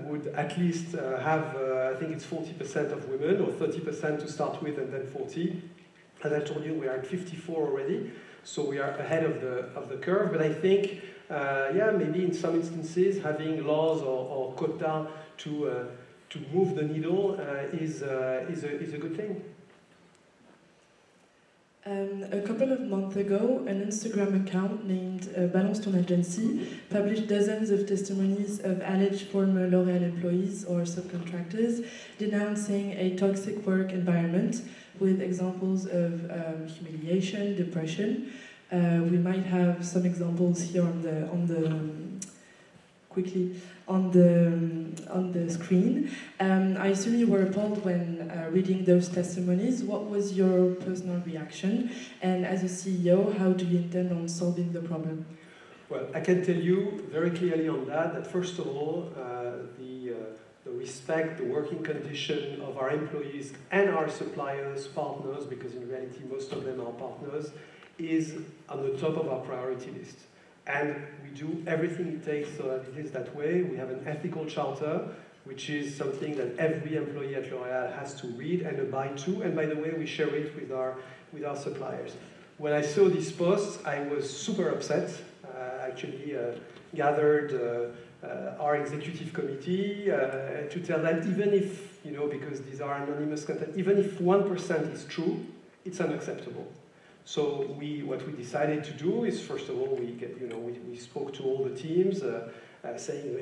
would at least have, I think it's 40% of women, or 30% to start with, and then 40. As I told you, we are at 54 already, so we are ahead of the curve. But I think, maybe in some instances, having laws or quota to move the needle is a good thing. A couple of months ago, an Instagram account named Balance Ton Agency published dozens of testimonies of alleged former L'Oréal employees or subcontractors denouncing a toxic work environment with examples of humiliation, depression. We might have some examples here quickly on the screen. I assume you were appalled when reading those testimonies. What was your personal reaction? And as a CEO, how do you intend on solving the problem? Well, I can tell you very clearly on that first of all, the respect, the working condition of our employees and our suppliers, partners, because in reality most of them are partners, is on the top of our priority list. And we do everything it takes so that it is that way. We have an ethical charter, which is something that every employee at L'Oréal has to read and abide to. And by the way, we share it with our suppliers. When I saw these posts, I was super upset. Actually gathered our executive committee to tell that even if, because these are anonymous content, even if 1% is true, it's unacceptable. So what we decided to do is, first of all, we spoke to all the teams, saying,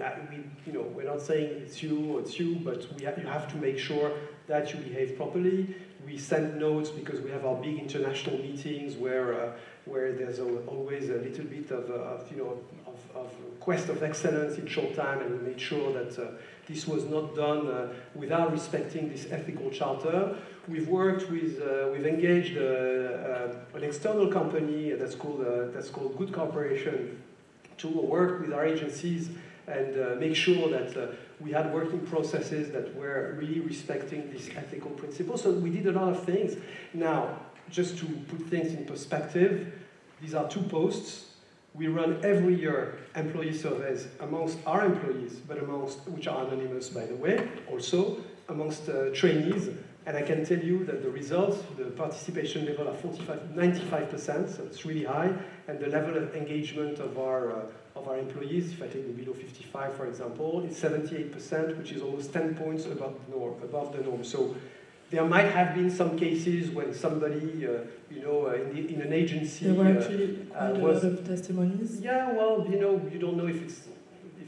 we're not saying it's you, but you have to make sure that you behave properly. We send notes because we have our big international meetings where there's always a little bit of quest of excellence in short time, and we made sure that this was not done without respecting this ethical charter. We've engaged an external company that's called Good Corporation to work with our agencies and make sure that we had working processes that were really respecting this ethical principle. So we did a lot of things. Now, just to put things in perspective, these are 2 posts. We run every year employee surveys amongst our employees, but which are anonymous, by the way, also amongst trainees. And I can tell you that the results, the participation level are 95%, so it's really high. And the level of engagement of our employees, if I take the below 55, for example, is 78%, which is almost 10 points above the norm. So there might have been some cases when somebody, in an agency, there were actually quite a lot of testimonies. Yeah, well, you don't know if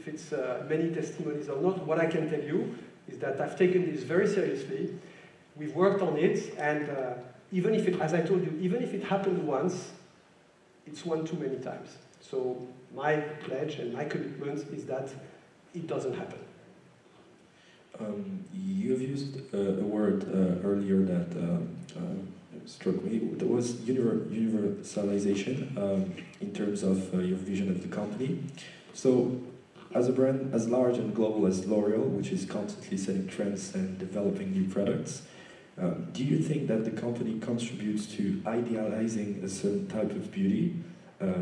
it's many testimonies or not. What I can tell you is that I've taken this very seriously. We've worked on it, and even if it, as I told you, even if it happened once, it's one too many times. So my pledge and my commitment is that it doesn't happen. You've used a word earlier that struck me. That was universalization in terms of your vision of the company. So, as a brand as large and global as L'Oréal, which is constantly setting trends and developing new products, do you think that the company contributes to idealizing a certain type of beauty,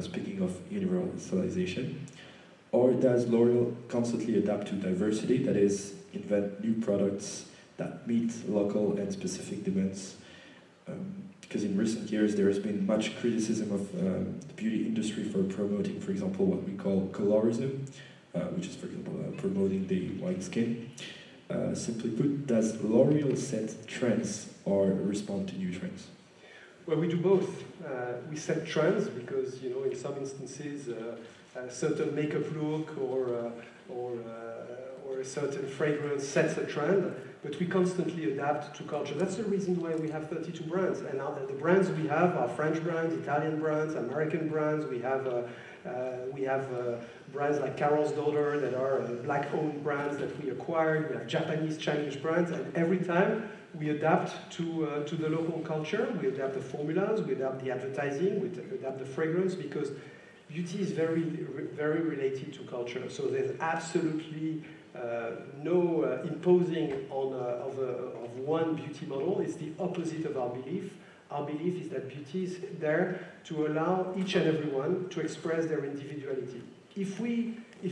speaking of universalization, or does L'Oréal constantly adapt to diversity, that is, invent new products that meet local and specific demands? Because in recent years there has been much criticism of the beauty industry for promoting, for example, what we call colorism, which is, for example, promoting the white skin. Simply put, does L'Oréal set trends or respond to new trends? Well, we do both. We set trends because, in some instances, a certain makeup look or a certain fragrance sets a trend, but we constantly adapt to culture. That's the reason why we have 32 brands. And now the brands we have are French brands, Italian brands, American brands. We have brands like Carol's Daughter that are black-owned brands that we acquired. We have Japanese, Chinese brands, and every time we adapt to the local culture. We adapt the formulas, we adapt the advertising, we adapt the fragrance, because beauty is very, very related to culture. So there's absolutely no imposing of one beauty model. It's the opposite of our belief. Our belief is that beauty is there to allow each and everyone to express their individuality. If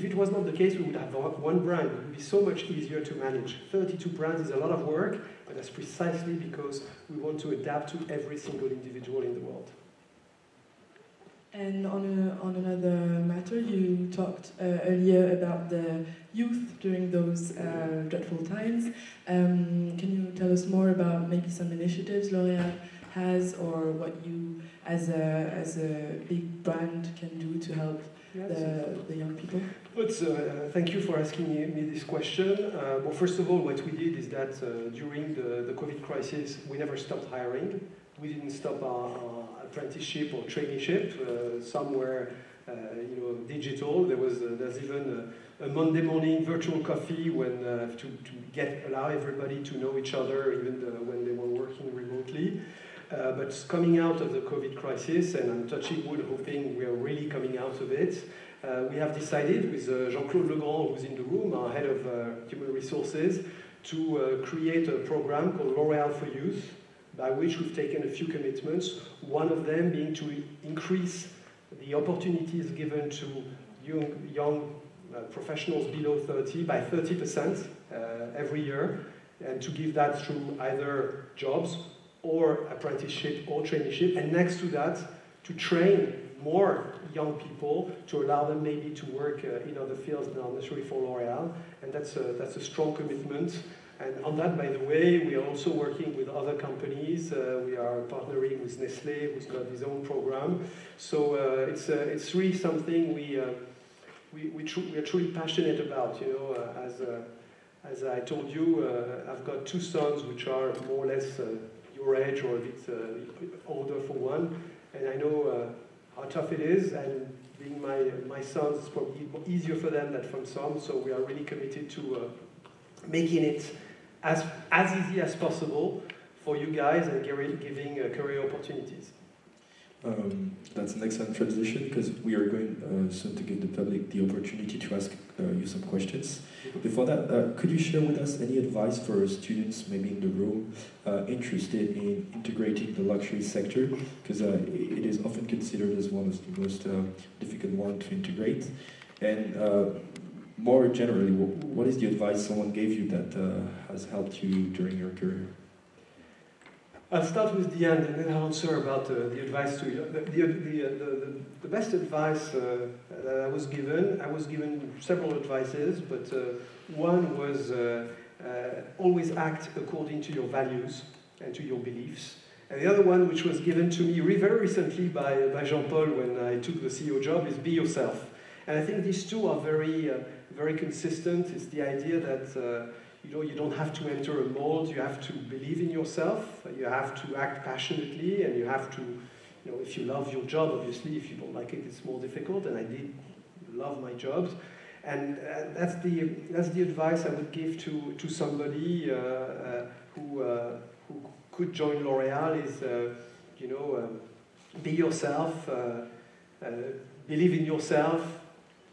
it was not the case, we would have one brand. It would be so much easier to manage. 32 brands is a lot of work, but that's precisely because we want to adapt to every single individual in the world. And on another matter, you talked earlier about the youth during those dreadful times. Can you tell us more about maybe some initiatives L'Oréal has, or what you, as a big brand, can do to help the young people? Thank you for asking me this question. Well, first of all, what we did is that during the COVID crisis, we never stopped hiring. We didn't stop our apprenticeship or traineeship. Some were, digital. There's even a Monday morning virtual coffee when to allow everybody to know each other, even when they were working remotely. But coming out of the COVID crisis, and I'm touching wood, hoping we are really coming out of it, we have decided with Jean-Claude Legrand, who's in the room, our head of human resources, to create a program called L'Oréal for Youth, by which we've taken a few commitments, one of them being to increase the opportunities given to young professionals below 30 by 30% every year, and to give that through either jobs or apprenticeship or traineeship, and next to that, to train more young people to allow them maybe to work in other fields not necessarily for L'Oréal, and that's a strong commitment. And on that, by the way, we are also working with other companies. We are partnering with Nestlé, who's got his own program. So it's really something we are truly passionate about. As I told you, I've got two sons which are more or less your age or a bit older for one, and I know how tough it is. And being my sons, it's probably easier for them than for some. So we are really committed to making it as easy as possible for you guys and giving career opportunities. That's an excellent transition, because we are going soon to give the public the opportunity to ask you some questions. Before that, could you share with us any advice for students, maybe in the room, interested in integrating the luxury sector? Because it is often considered as one of the most difficult ones to integrate. And more generally, what is the advice someone gave you that has helped you during your career? I'll start with the end and then I'll answer about the advice to you. The best advice that I was given several advices, but one was always act according to your values and to your beliefs. And the other one, which was given to me very recently by Jean-Paul when I took the CEO job, is be yourself. And I think these two are very consistent. It's the idea that you don't have to enter a mold. You have to believe in yourself. You have to act passionately, and you have to, if you love your job, obviously. If you don't like it, it's more difficult. And I did love my jobs, and that's the advice I would give to somebody who could join L'Oréal. Is be yourself, believe in yourself.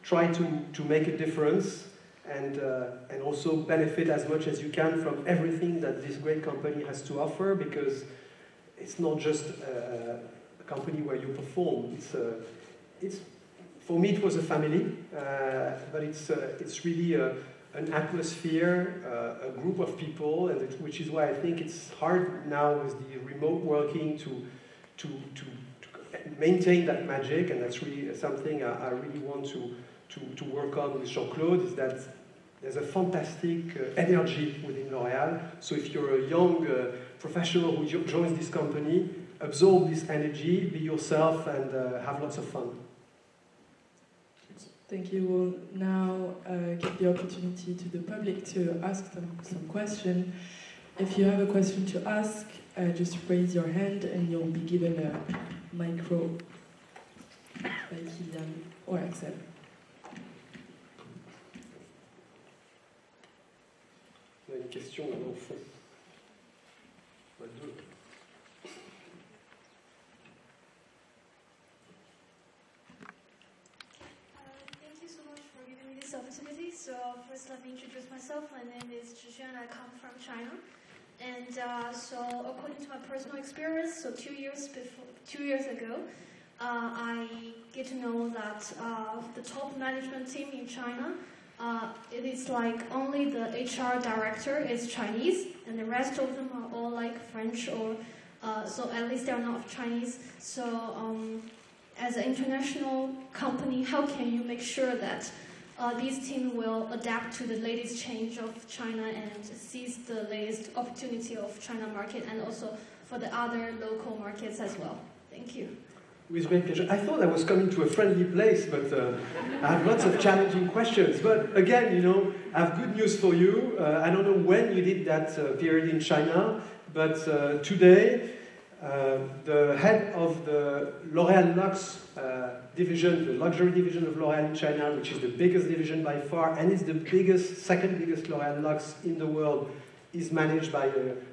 Try to make a difference, and also benefit as much as you can from everything that this great company has to offer, because it's not just a company where you perform. For me, it was a family, but it's really an atmosphere, a group of people, and which is why I think it's hard now with the remote working to maintain that magic, and that's really something I really want to work on with Jean-Claude, is that there's a fantastic energy within L'Oréal. So if you're a young professional who joins this company, absorb this energy, be yourself, and have lots of fun. Thank you. We'll now give the opportunity to the public to ask some question. If you have a question to ask, just raise your hand and you'll be given a micro by Kylian or Axel. On a une question là-bas au fond. On a deux. Thank you so much for giving me this opportunity. So first let me introduce myself. My name is Zhixuan. I come from China. And so according to my personal experience, so 2 years ago, I get to know that the top management team in China, it is like only the HR director is Chinese, and the rest of them are all like French, or so at least they're not Chinese. So as an international company, how can you make sure that these teams will adapt to the latest change of China and seize the latest opportunity of China market, and also for the other local markets as well. Thank you. With great pleasure. I thought I was coming to a friendly place, but I have lots of challenging questions. But again, you know, I have good news for you. I don't know when you did that period in China, but today, the head of the L'Oréal Luxe division, the luxury division of L'Oréal in China, which is the biggest division by far, and is the second biggest L'Oréal Luxe in the world, is managed by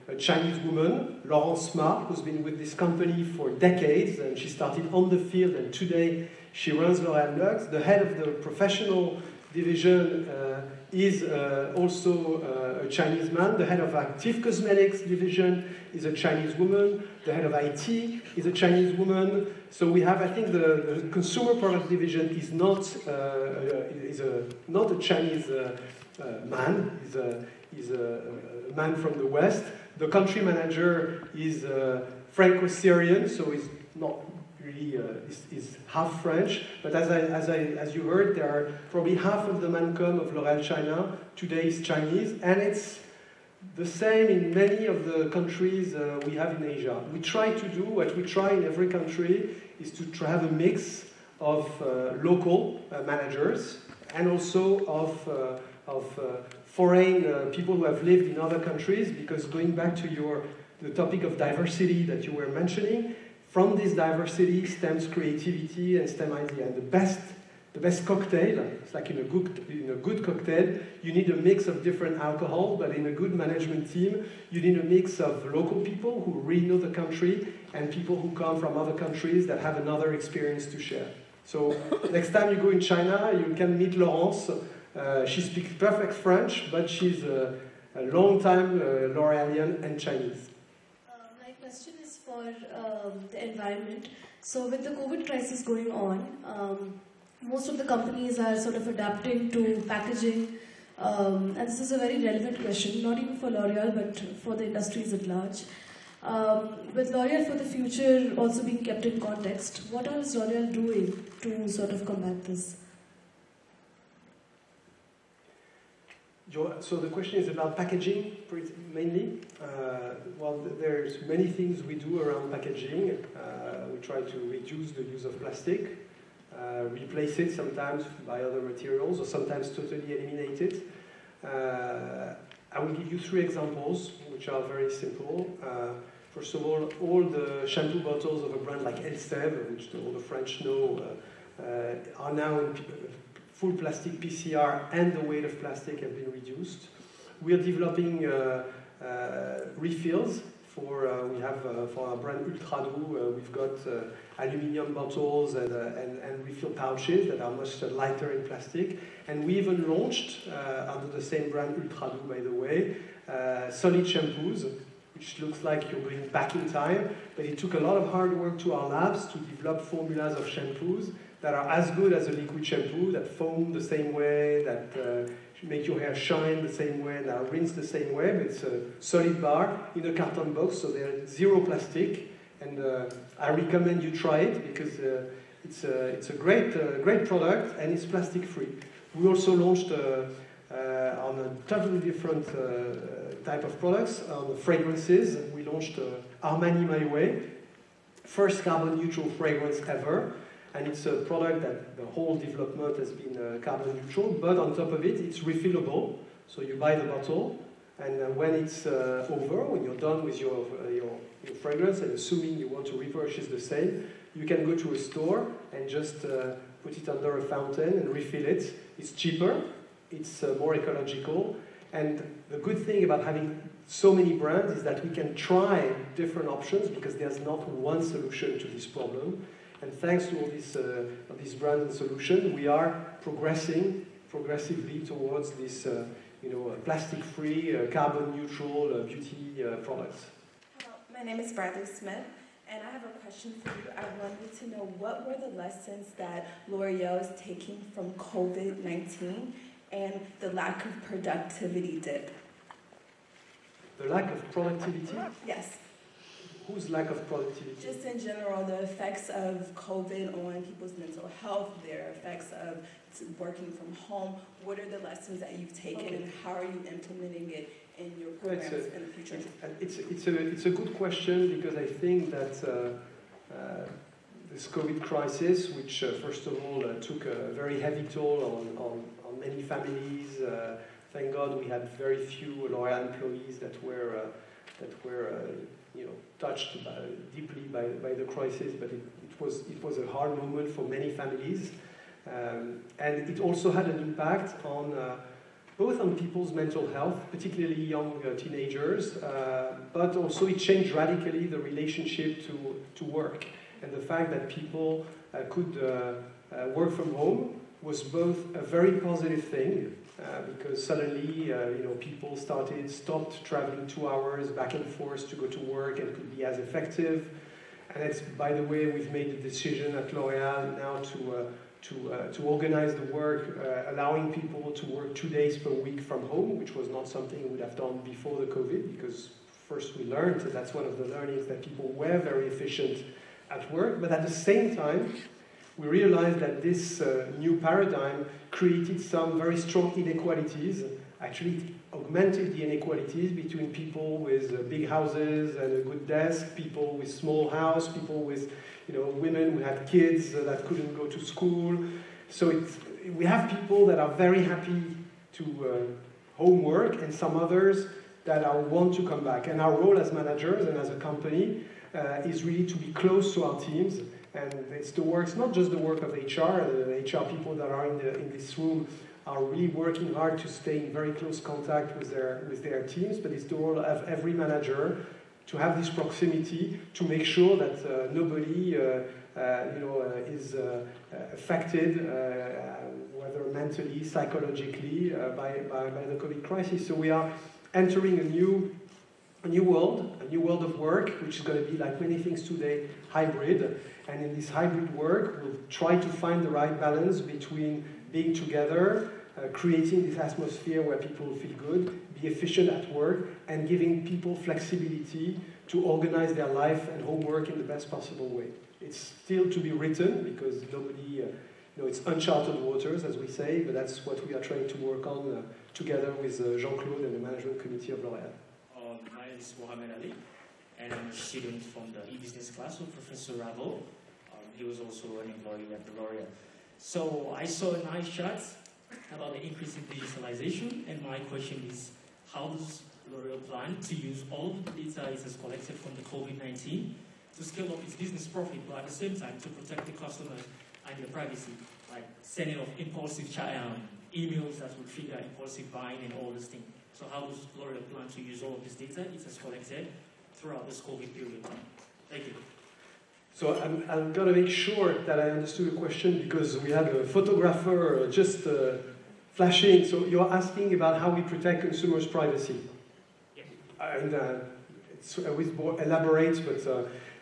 a Chinese woman, Laurence Ma, who's been with this company for decades, and she started on the field, and today she runs L'Oréal Luxe. The head of the professional division is also a Chinese man. The head of active cosmetics division is a Chinese woman. The head of IT is a Chinese woman. So we have, I think, the consumer product division is not a Chinese man. He's a man from the West. The country manager is Franco-Syrian, so he's not really is half French. But as you heard, there are probably half of the Mancom of L'Oréal China today is Chinese, and it's the same in many of the countries we have in Asia. We try to do what we try in every country is to have a mix of local managers and also of foreign people who have lived in other countries, because going back to the topic of diversity that you were mentioning, from this diversity stems creativity and stems idea. And the best cocktail, it's like in a good cocktail, you need a mix of different alcohol, but in a good management team, you need a mix of local people who really know the country and people who come from other countries that have another experience to share. So next time you go in China, you can meet Laurence. She speaks perfect French, but she's a long-time L'Oréalian and Chinese. My question is for the environment. So with the COVID crisis going on, most of the companies are sort of adapting to packaging, and this is a very relevant question, not even for L'Oréal, but for the industries at large. With L'Oréal for the future also being kept in context, what is L'Oréal doing to sort of combat this? So the question is about packaging, mainly. Well, there's many things we do around packaging. We try to reduce the use of plastic, replace it sometimes by other materials, or sometimes totally eliminate it. I will give you 3 examples, which are very simple. First of all the shampoo bottles of a brand like ESSEC, which all the French know, are now in full plastic PCR, and the weight of plastic have been reduced. We are developing refills for our brand Ultrado. We've got aluminium bottles and refill pouches that are much lighter in plastic. And we even launched, under the same brand Ultrado, by the way, solid shampoos, which looks like you're going back in time, but it took a lot of hard work to our labs to develop formulas of shampoos that are as good as a liquid shampoo, that foam the same way, that make your hair shine the same way, that are rinsed the same way. But it's a solid bar in a carton box, so they're zero plastic. And I recommend you try it because it's a great product and it's plastic free. We also launched on a totally different type of products, on fragrances. We launched Armani My Way, first carbon neutral fragrance ever. And it's a product that the whole development has been carbon neutral, but on top of it, it's refillable. So you buy the bottle, and when it's over, when you're done with your fragrance, and assuming you want to repurchase the same, you can go to a store and just put it under a fountain and refill it. It's cheaper, it's more ecological, and the good thing about having so many brands is that we can try different options because there's not one solution to this problem. And thanks to all these brands and solutions, we are progressively towards this, plastic-free, carbon-neutral beauty products. Hello, my name is Mardis, and I have a question for you. I wanted to know what were the lessons that L'Oréal is taking from COVID-19 and the lack of productivity dip? The lack of productivity? Yes. whose lack of productivity? Just in general, the effects of COVID on people's mental health, their effects of working from home. What are the lessons that you've taken, and how are you implementing it in your programs in the future? It's a good question, because I think that this COVID crisis, which first of all took a very heavy toll on many families. Thank God we had very few L'Oréal employees that were touched deeply by the crisis, but it was a hard moment for many families, and it also had an impact on both on people's mental health, particularly young teenagers, but also it changed radically the relationship to work, and the fact that people could work from home was both a very positive thing, because suddenly people stopped traveling 2 hours back and forth to go to work and could be as effective. And it's, by the way, we've made the decision at L'Oréal now to organize the work, allowing people to work 2 days per week from home, which was not something we would have done before the COVID, because first we learned, and that's one of the learnings, that people were very efficient at work, but at the same time, we realized that this new paradigm created some very strong inequalities, actually augmented the inequalities between people with big houses and a good desk, people with small house, people with women who had kids that couldn't go to school. So we have people that are very happy to homework, and some others that want to come back. And our role as managers and as a company is really to be close to our teams. And it's not just the work of HR. The HR people that are in this room are really working hard to stay in very close contact with their teams, but it's the role of every manager to have this proximity, to make sure that nobody is affected, whether mentally, psychologically, by the COVID crisis. So we are entering a new world of work, which is going to be, like many things today, hybrid. And in this hybrid work, we'll try to find the right balance between being together, creating this atmosphere where people feel good, be efficient at work, and giving people flexibility to organize their life and homework in the best possible way. It's still to be written, because nobody, it's uncharted waters, as we say, but that's what we are trying to work on together with Jean-Claude and the management committee of L'Oréal. My name is Mohamed Ali, and I'm a student from the e-business class of Professor Rabo. He was also an employee at the L'Oréal. So I saw a nice chart about the increase in digitalization, and my question is, how does L'Oréal plan to use all the data it has collected from the COVID-19 to scale up its business profit, but at the same time to protect the customers and their privacy, like sending off impulsive emails that will trigger impulsive buying and all these things? So how does L'Oréal plan to use all of this data it has collected throughout this COVID period? Thank you. So I'm going to make sure that I understood the question, because we had a photographer just flashing. So you're asking about how we protect consumers' privacy. Yeah. And it's a bit more elaborate, but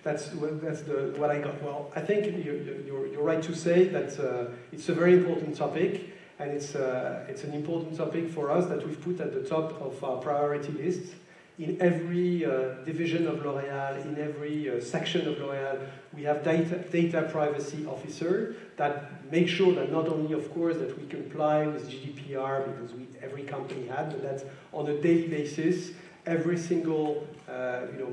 that's what I got. Well, I think you're right to say that it's a very important topic, and it's an important topic for us that we've put at the top of our priority list. In every division of L'Oréal, in every section of L'Oréal, we have data privacy officer that make sure that not only, of course, that we comply with GDPR, because every company had, but that on a daily basis, every single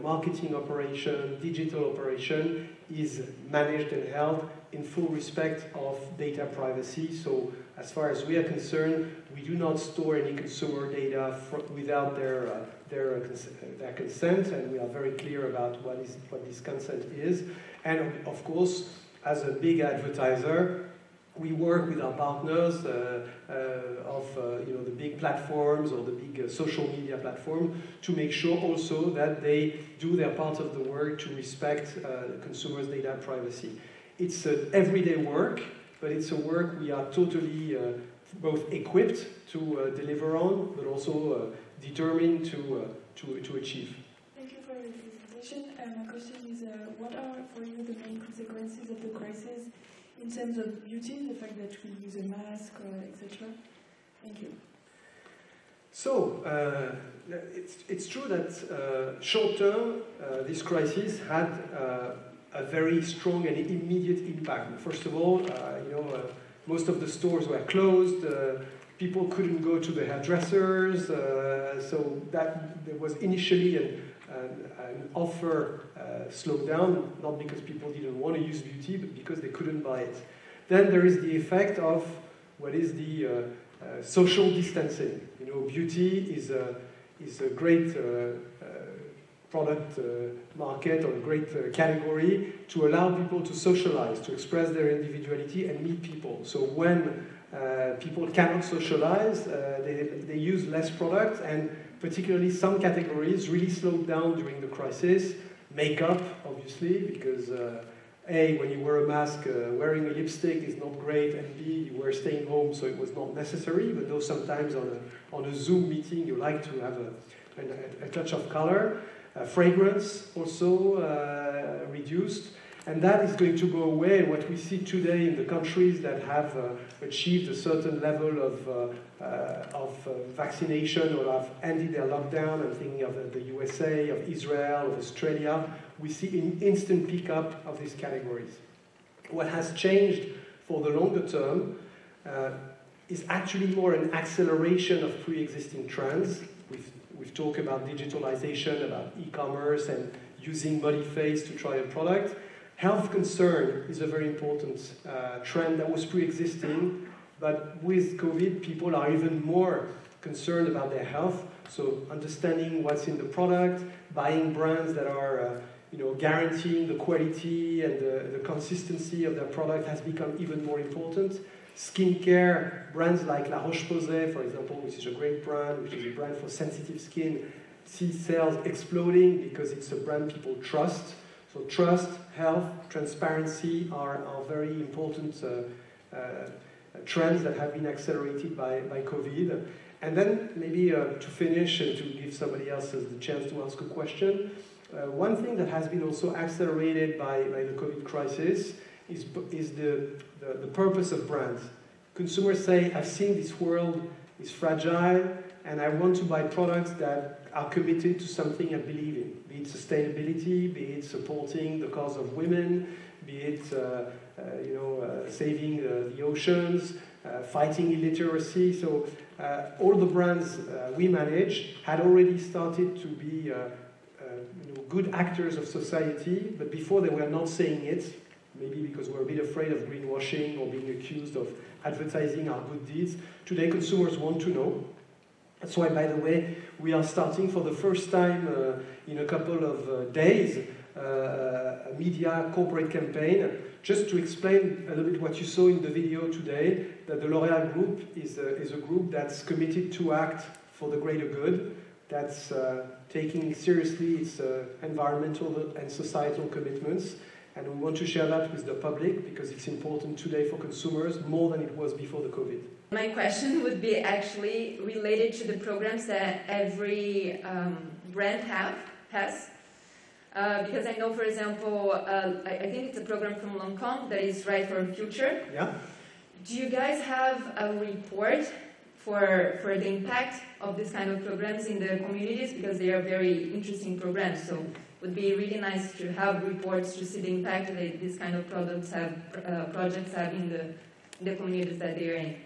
marketing operation, digital operation is managed and held in full respect of data privacy. So as far as we are concerned, we do not store any consumer data without their consent, and we are very clear about what this consent is. And of course, as a big advertiser, we work with our partners of the big platforms or the big social media platform to make sure also that they do their part of the work to respect consumers' data privacy. It's everyday work, but it's a work we are totally both equipped to deliver on, but also determined to achieve. Thank you for your presentation. My question is, what are for you the main consequences of the crisis in terms of beauty, the fact that we use a mask, etc.? Thank you. So, it's true that short term, this crisis had a very strong and immediate impact. First of all, most of the stores were closed, people couldn't go to the hairdressers, so that there was initially an offer slowed down, not because people didn't want to use beauty, but because they couldn't buy it. Then there is the effect of what is the social distancing. Beauty is a great product market or a great category to allow people to socialize, to express their individuality and meet people. So when people cannot socialize, they use less product, and particularly some categories really slowed down during the crisis. Makeup, obviously, because A, when you wear a mask, wearing a lipstick is not great, and B, you were staying home, so it was not necessary, even though sometimes on a Zoom meeting you like to have a touch of color. Fragrance also reduced, and that is going to go away. What we see today in the countries that have achieved a certain level of vaccination or have ended their lockdown, I'm thinking of the USA, of Israel, of Australia, we see an instant pickup of these categories. What has changed for the longer term is actually more an acceleration of pre-existing trends. We've talked about digitalization, about e-commerce, and using body face to try a product. Health concern is a very important trend that was pre-existing, but with COVID, people are even more concerned about their health. So understanding what's in the product, buying brands that are guaranteeing the quality and the consistency of their product has become even more important. Skincare, brands like La Roche-Posay, for example, which is a great brand, which is a brand for sensitive skin, see sales exploding because it's a brand people trust. So trust, health, transparency are very important trends that have been accelerated by COVID. And then maybe to finish and to give somebody else the chance to ask a question, one thing that has been also accelerated by the COVID crisis is the purpose of brands. Consumers say, I've seen this world is fragile, and I want to buy products that are committed to something I believe in, be it sustainability, be it supporting the cause of women, be it saving the oceans, fighting illiteracy. So all the brands we manage had already started to be good actors of society, but before they were not saying it, maybe because we're a bit afraid of greenwashing or being accused of advertising our good deeds. Today consumers want to know. That's why, by the way, we are starting for the first time in a couple of days a media corporate campaign, just to explain a little bit what you saw in the video today, that the L'Oréal Group is a group that's committed to act for the greater good, that's taking seriously its environmental and societal commitments, and we want to share that with the public because it's important today for consumers more than it was before the COVID. My question would be actually related to the programs that every brand has. Because I know, for example, I think it's a program from Lancôme that is Right for the Future. Yeah. Do you guys have a report for the impact of this kind of programs in the communities? Because they are very interesting programs. So it would be really nice to have reports to see the impact that these kind of projects have in the communities that they are in.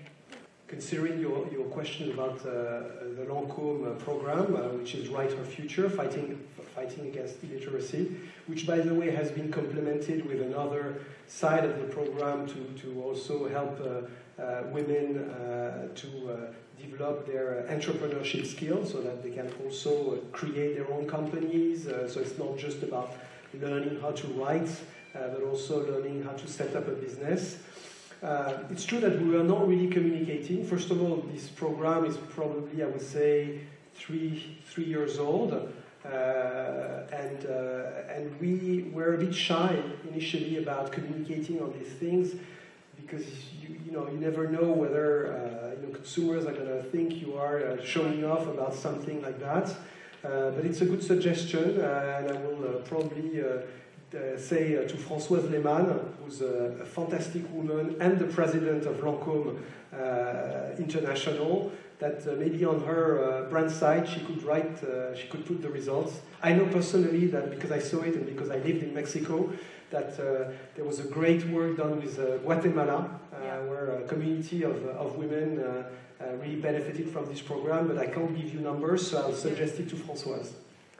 Considering your question about the Lancôme program, which is Right for Future, fighting against illiteracy, which, by the way, has been complemented with another side of the program to also help women to develop their entrepreneurship skills so that they can also create their own companies. So it's not just about learning how to write, but also learning how to set up a business. It's true that we are not really communicating. First of all, this program is probably, I would say, three years old, and we were a bit shy initially about communicating on these things because you never know whether consumers are going to think you are showing off about something like that. But it's a good suggestion, and I will probably say to Françoise Lehmann, who's a fantastic woman and the president of Lancôme International, that maybe on her brand site she could write, she could put the results. I know personally that because I saw it and because I lived in Mexico, that there was a great work done with Guatemala, where a community of women really benefited from this program, but I can't give you numbers, so I'll suggest it to Françoise.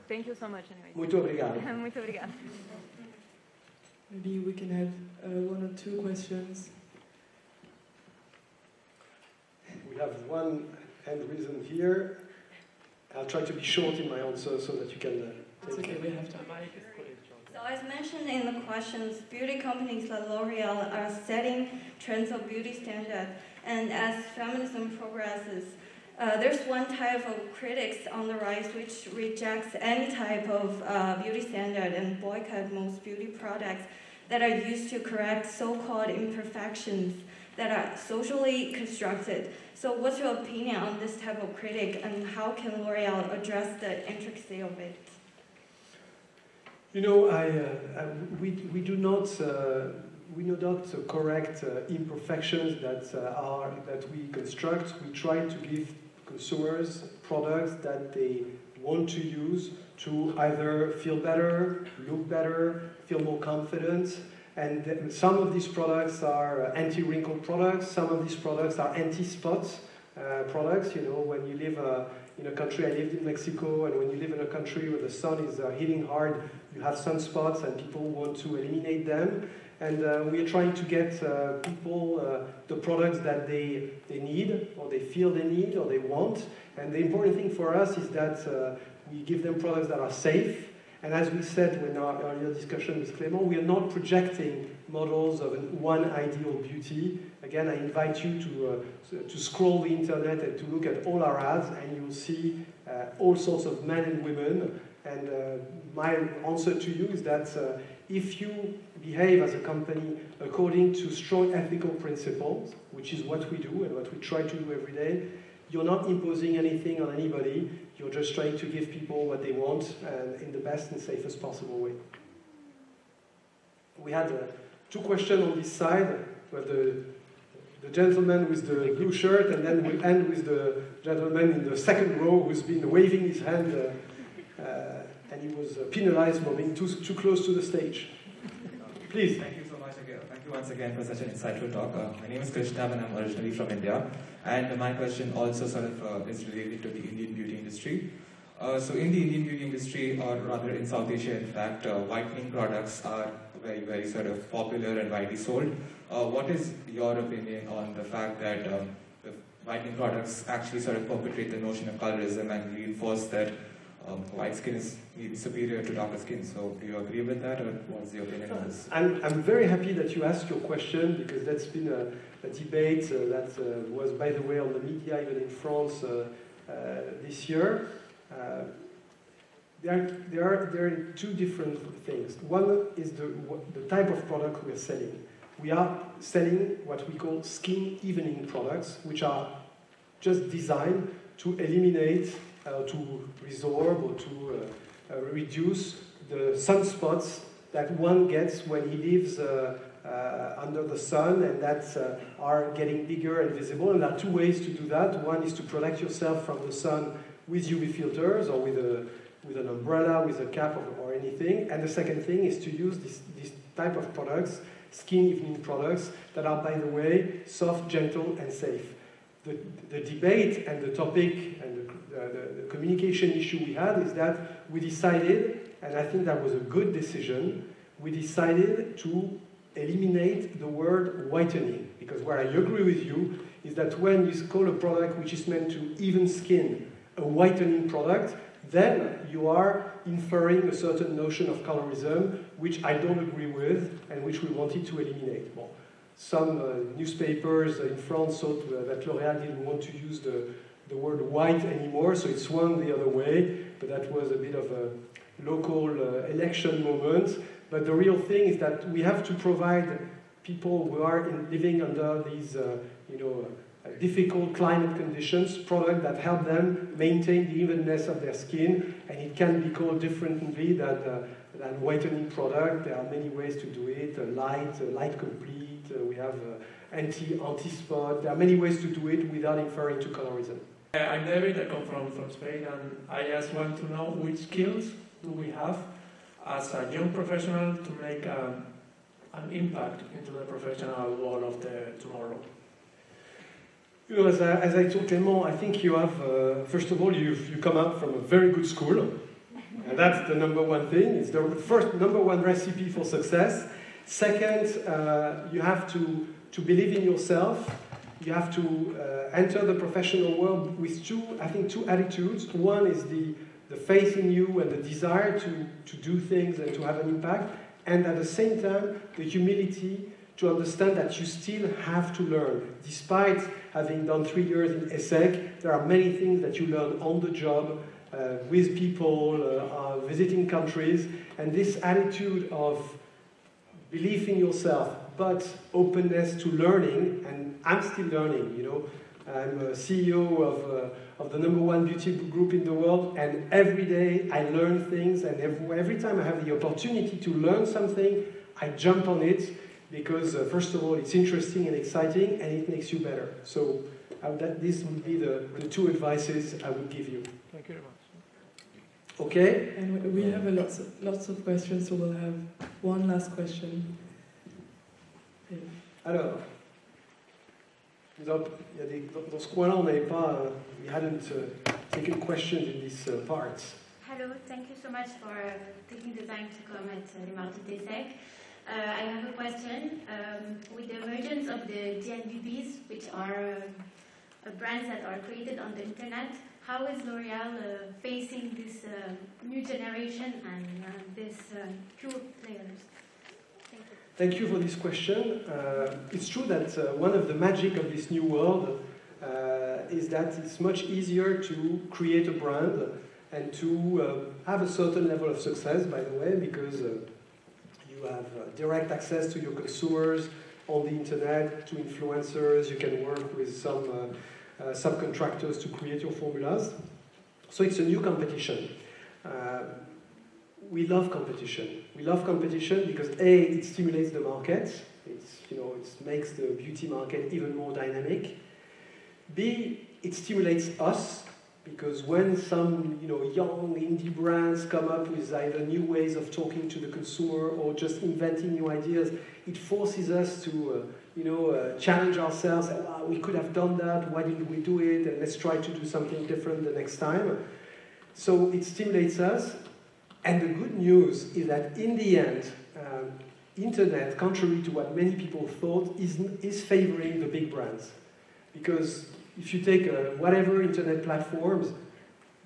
Thank you so much anyway. Muito obrigado. Muito obrigado. Maybe we can have 1 or 2 questions. We have one hand risen here. I'll try to be short in my answer so that you can It's okay, we have time. So as mentioned in the questions, beauty companies like L'Oreal are setting trends of beauty standard, and as feminism progresses, there's one type of critics on the rise which rejects any type of beauty standard and boycott most beauty products that are used to correct so-called imperfections that are socially constructed. So what's your opinion on this type of critic, and how can L'Oreal address the intricacy of it? You know, we do not correct imperfections that we construct. We try to give consumers products that they want to use to either feel better, look better, feel more confident. And some of these products are anti-wrinkle products. Some of these products are anti-spot products. You know, when you live in a country, I lived in Mexico, and when you live in a country where the sun is hitting hard, you have sunspots, and people want to eliminate them. And we are trying to get people the products that they need, or they feel they need, or they want. And the important thing for us is that we give them products that are safe. And as we said in our earlier discussion with Clément, we are not projecting models of one ideal beauty. Again, I invite you to scroll the internet and to look at all our ads, and you'll see all sorts of men and women. And my answer to you is that if you behave as a company according to strong ethical principles, which is what we do and what we try to do every day, you're not imposing anything on anybody. You're just trying to give people what they want and in the best and safest possible way. We had 2 questions on this side. We have the gentleman with the blue shirt, and then we'll end with the gentleman in the second row who's been waving his hand, and he was penalized for being too close to the stage. Please. Thank you so much again. Thank you once again for such an insightful talk. My name is Krishna, and I'm originally from India. And my question also sort of is related to the Indian beauty industry. So in the Indian beauty industry, or rather in South Asia, in fact, whitening products are very, very sort of popular and widely sold. What is your opinion on the fact that the whitening products actually sort of perpetrate the notion of colorism and reinforce that white skin is maybe superior to darker skin? So do you agree with that, or what's your opinion on this? I'm very happy that you asked your question, because that's been a debate that was, by the way, on the media, even in France this year. There are 2 different things. One is the type of product we are selling. We are selling what we call skin evening products, which are just designed to eliminate, to resorb, or to reduce the sunspots that one gets when he lives under the sun, and that are getting bigger and visible. And there are 2 ways to do that. One is to protect yourself from the sun with UV filters, or with an umbrella, with a cap, or anything. And the second thing is to use this type of products, skin evening products, that are, by the way, soft, gentle, and safe. The debate and the topic and the communication issue we had is that we decided, and I think that was a good decision, we decided to eliminate the word whitening. Because where I agree with you is that when you call a product which is meant to even skin a whitening product, then you are inferring a certain notion of colorism, which I don't agree with, and which we wanted to eliminate. Well, some newspapers in France thought that L'Oréal didn't want to use the word white anymore, so it swung the other way, but that was a bit of a local election moment. But the real thing is that we have to provide people who are living under these difficult climate conditions, products that help them maintain the evenness of their skin, and it can be called differently than whitening product. There are many ways to do it, light complete, we have anti-spot. There are many ways to do it without inferring to colorism. I'm David, I come from Spain, and I just want to know which skills do we have as a young professional to make an impact into the professional world of the tomorrow. You know, as I told Clément, I think you have, first of all, you come out from a very good school, and that's the number one thing. It's the first number one recipe for success. Second, you have to believe in yourself. You have to enter the professional world with two attitudes. One is the faith in you and the desire to do things and to have an impact, and at the same time, the humility to understand that you still have to learn. Despite having done 3 years in ESSEC, there are many things that you learn on the job, with people, visiting countries, and this attitude of belief in yourself, but openness to learning, and I'm still learning, you know. I'm a CEO of the #1 beauty group in the world, and every day I learn things, and every time I have the opportunity to learn something, I jump on it, because first of all, it's interesting and exciting, and it makes you better. So this would be the two advices I would give you. Thank you very much. Okay? And we have lots of questions, so we'll have one last question. Alors, dans ce coin-là, on n'avait pas, we hadn't taken questions in this part. Hello, thank you so much for taking the time to come at the Mardis ESSEC. I have a question. With the emergence of the DNVBs, which are brands that are created on the internet, how is L'Oréal facing this new generation and these pure players? Thank you for this question. It's true that one of the magic of this new world is that it's much easier to create a brand and to have a certain level of success, by the way, because you have direct access to your consumers on the internet, to influencers. You can work with some subcontractors to create your formulas. So it's a new competition. We love competition. We love competition because A, it stimulates the market. It makes the beauty market even more dynamic. B, it stimulates us because when some young indie brands come up with either new ways of talking to the consumer or just inventing new ideas, it forces us to challenge ourselves. Wow, we could have done that. Why didn't we do it? And let's try to do something different the next time. So it stimulates us. And the good news is that in the end, internet, contrary to what many people thought, is favoring the big brands. Because if you take whatever internet platforms,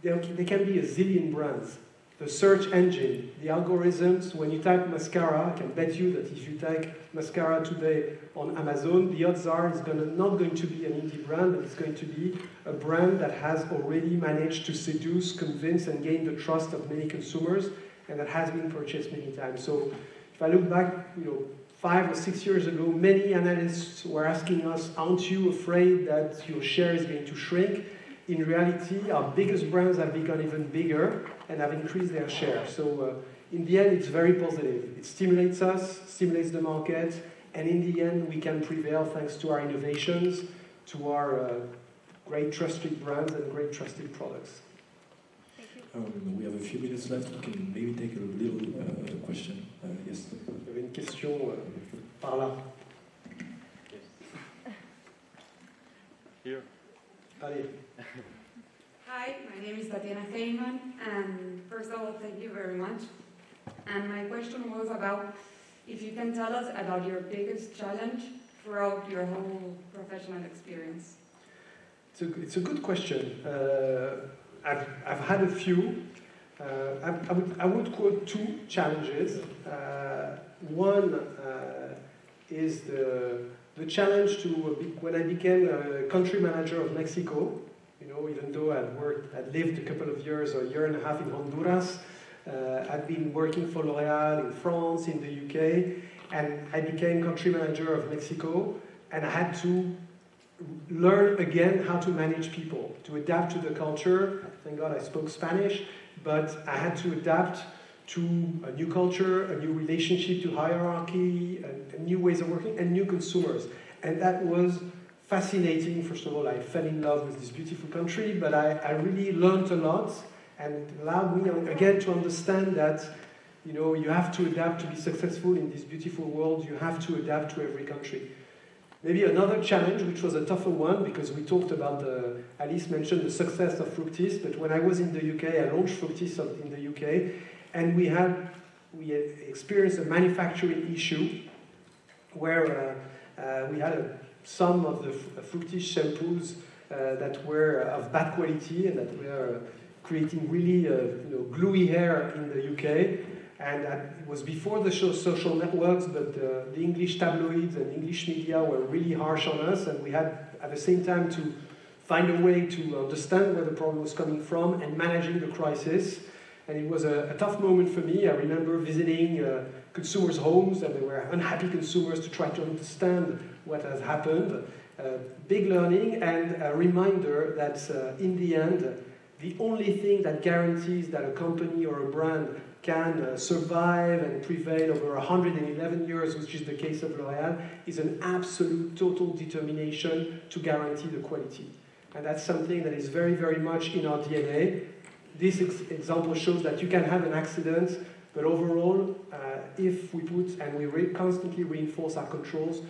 there can be a zillion brands. The search engine, the algorithms, when you type mascara, I can bet you that if you type mascara today on Amazon, the odds are it's not going to be an indie brand, but it's going to be a brand that has already managed to seduce, convince, and gain the trust of many consumers, and that has been purchased many times. So if I look back, 5 or 6 years ago, many analysts were asking us, aren't you afraid that your share is going to shrink? In reality, our biggest brands have become even bigger and have increased their share. So in the end, it's very positive. It stimulates us, stimulates the market, and in the end, we can prevail thanks to our innovations, to our great trusted brands and great trusted products. We have a few minutes left. We can maybe take a little question. Yes. Il y avait une question par là. Here. Allez. Hi, my name is Tatiana Heyman, and first of all, thank you very much. And my question was about if you can tell us about your biggest challenge throughout your whole professional experience. It's a good question. I've had a few. I would quote 2 challenges. One is the challenge when I became a country manager of Mexico. Even though I'd lived a couple of years or a year and a half in Honduras, I'd been working for L'Oréal in France, in the UK, and I became country manager of Mexico, and I had to learn again how to manage people, to adapt to the culture. Thank God I spoke Spanish, but I had to adapt to a new culture, a new relationship to hierarchy, and new ways of working, and new consumers. And that was fascinating. First of all, I fell in love with this beautiful country, but I really learned a lot, and it allowed me again to understand that you have to adapt to be successful in this beautiful world. You have to adapt to every country. Maybe another challenge, which was a tougher one, because we talked about Alice mentioned the success of Fructis, but when I was in the UK, I launched Fructis in the UK, and we had experienced a manufacturing issue where we had some of the Fructis shampoos that were of bad quality and that were creating really gluey hair in the UK. And it was before the social networks, but the English tabloids and English media were really harsh on us, and we had at the same time to find a way to understand where the problem was coming from and managing the crisis. And it was a tough moment for me. I remember visiting consumers' homes, and there were unhappy consumers, to try to understand what has happened. Big learning, and a reminder that in the end, the only thing that guarantees that a company or a brand can survive and prevail over 111 years, which is the case of L'Oréal, is an absolute total determination to guarantee the quality. And that's something that is very, very much in our DNA. This example shows that you can have an accident, but overall, if we put and we constantly reinforce our controls,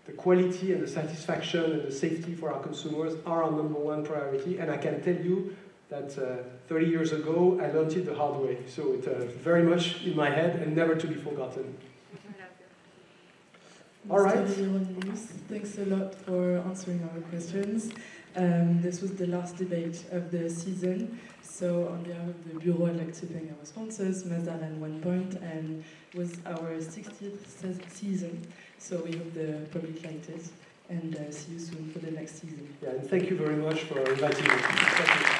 the quality and the satisfaction and the safety for our consumers are our #1 priority. And I can tell you that 30 years ago, I learned it the hard way. So it's very much in my head and never to be forgotten. All right. Mr. Hieronimus, thanks a lot for answering our questions. This was the last debate of the season. So on behalf of the Bureau, I'd like to thank our sponsors, Mazar and One Point, and it was our 60th season. So we hope the public liked it, and see you soon for the next season. Yeah, and thank you very much for inviting me. Thank you.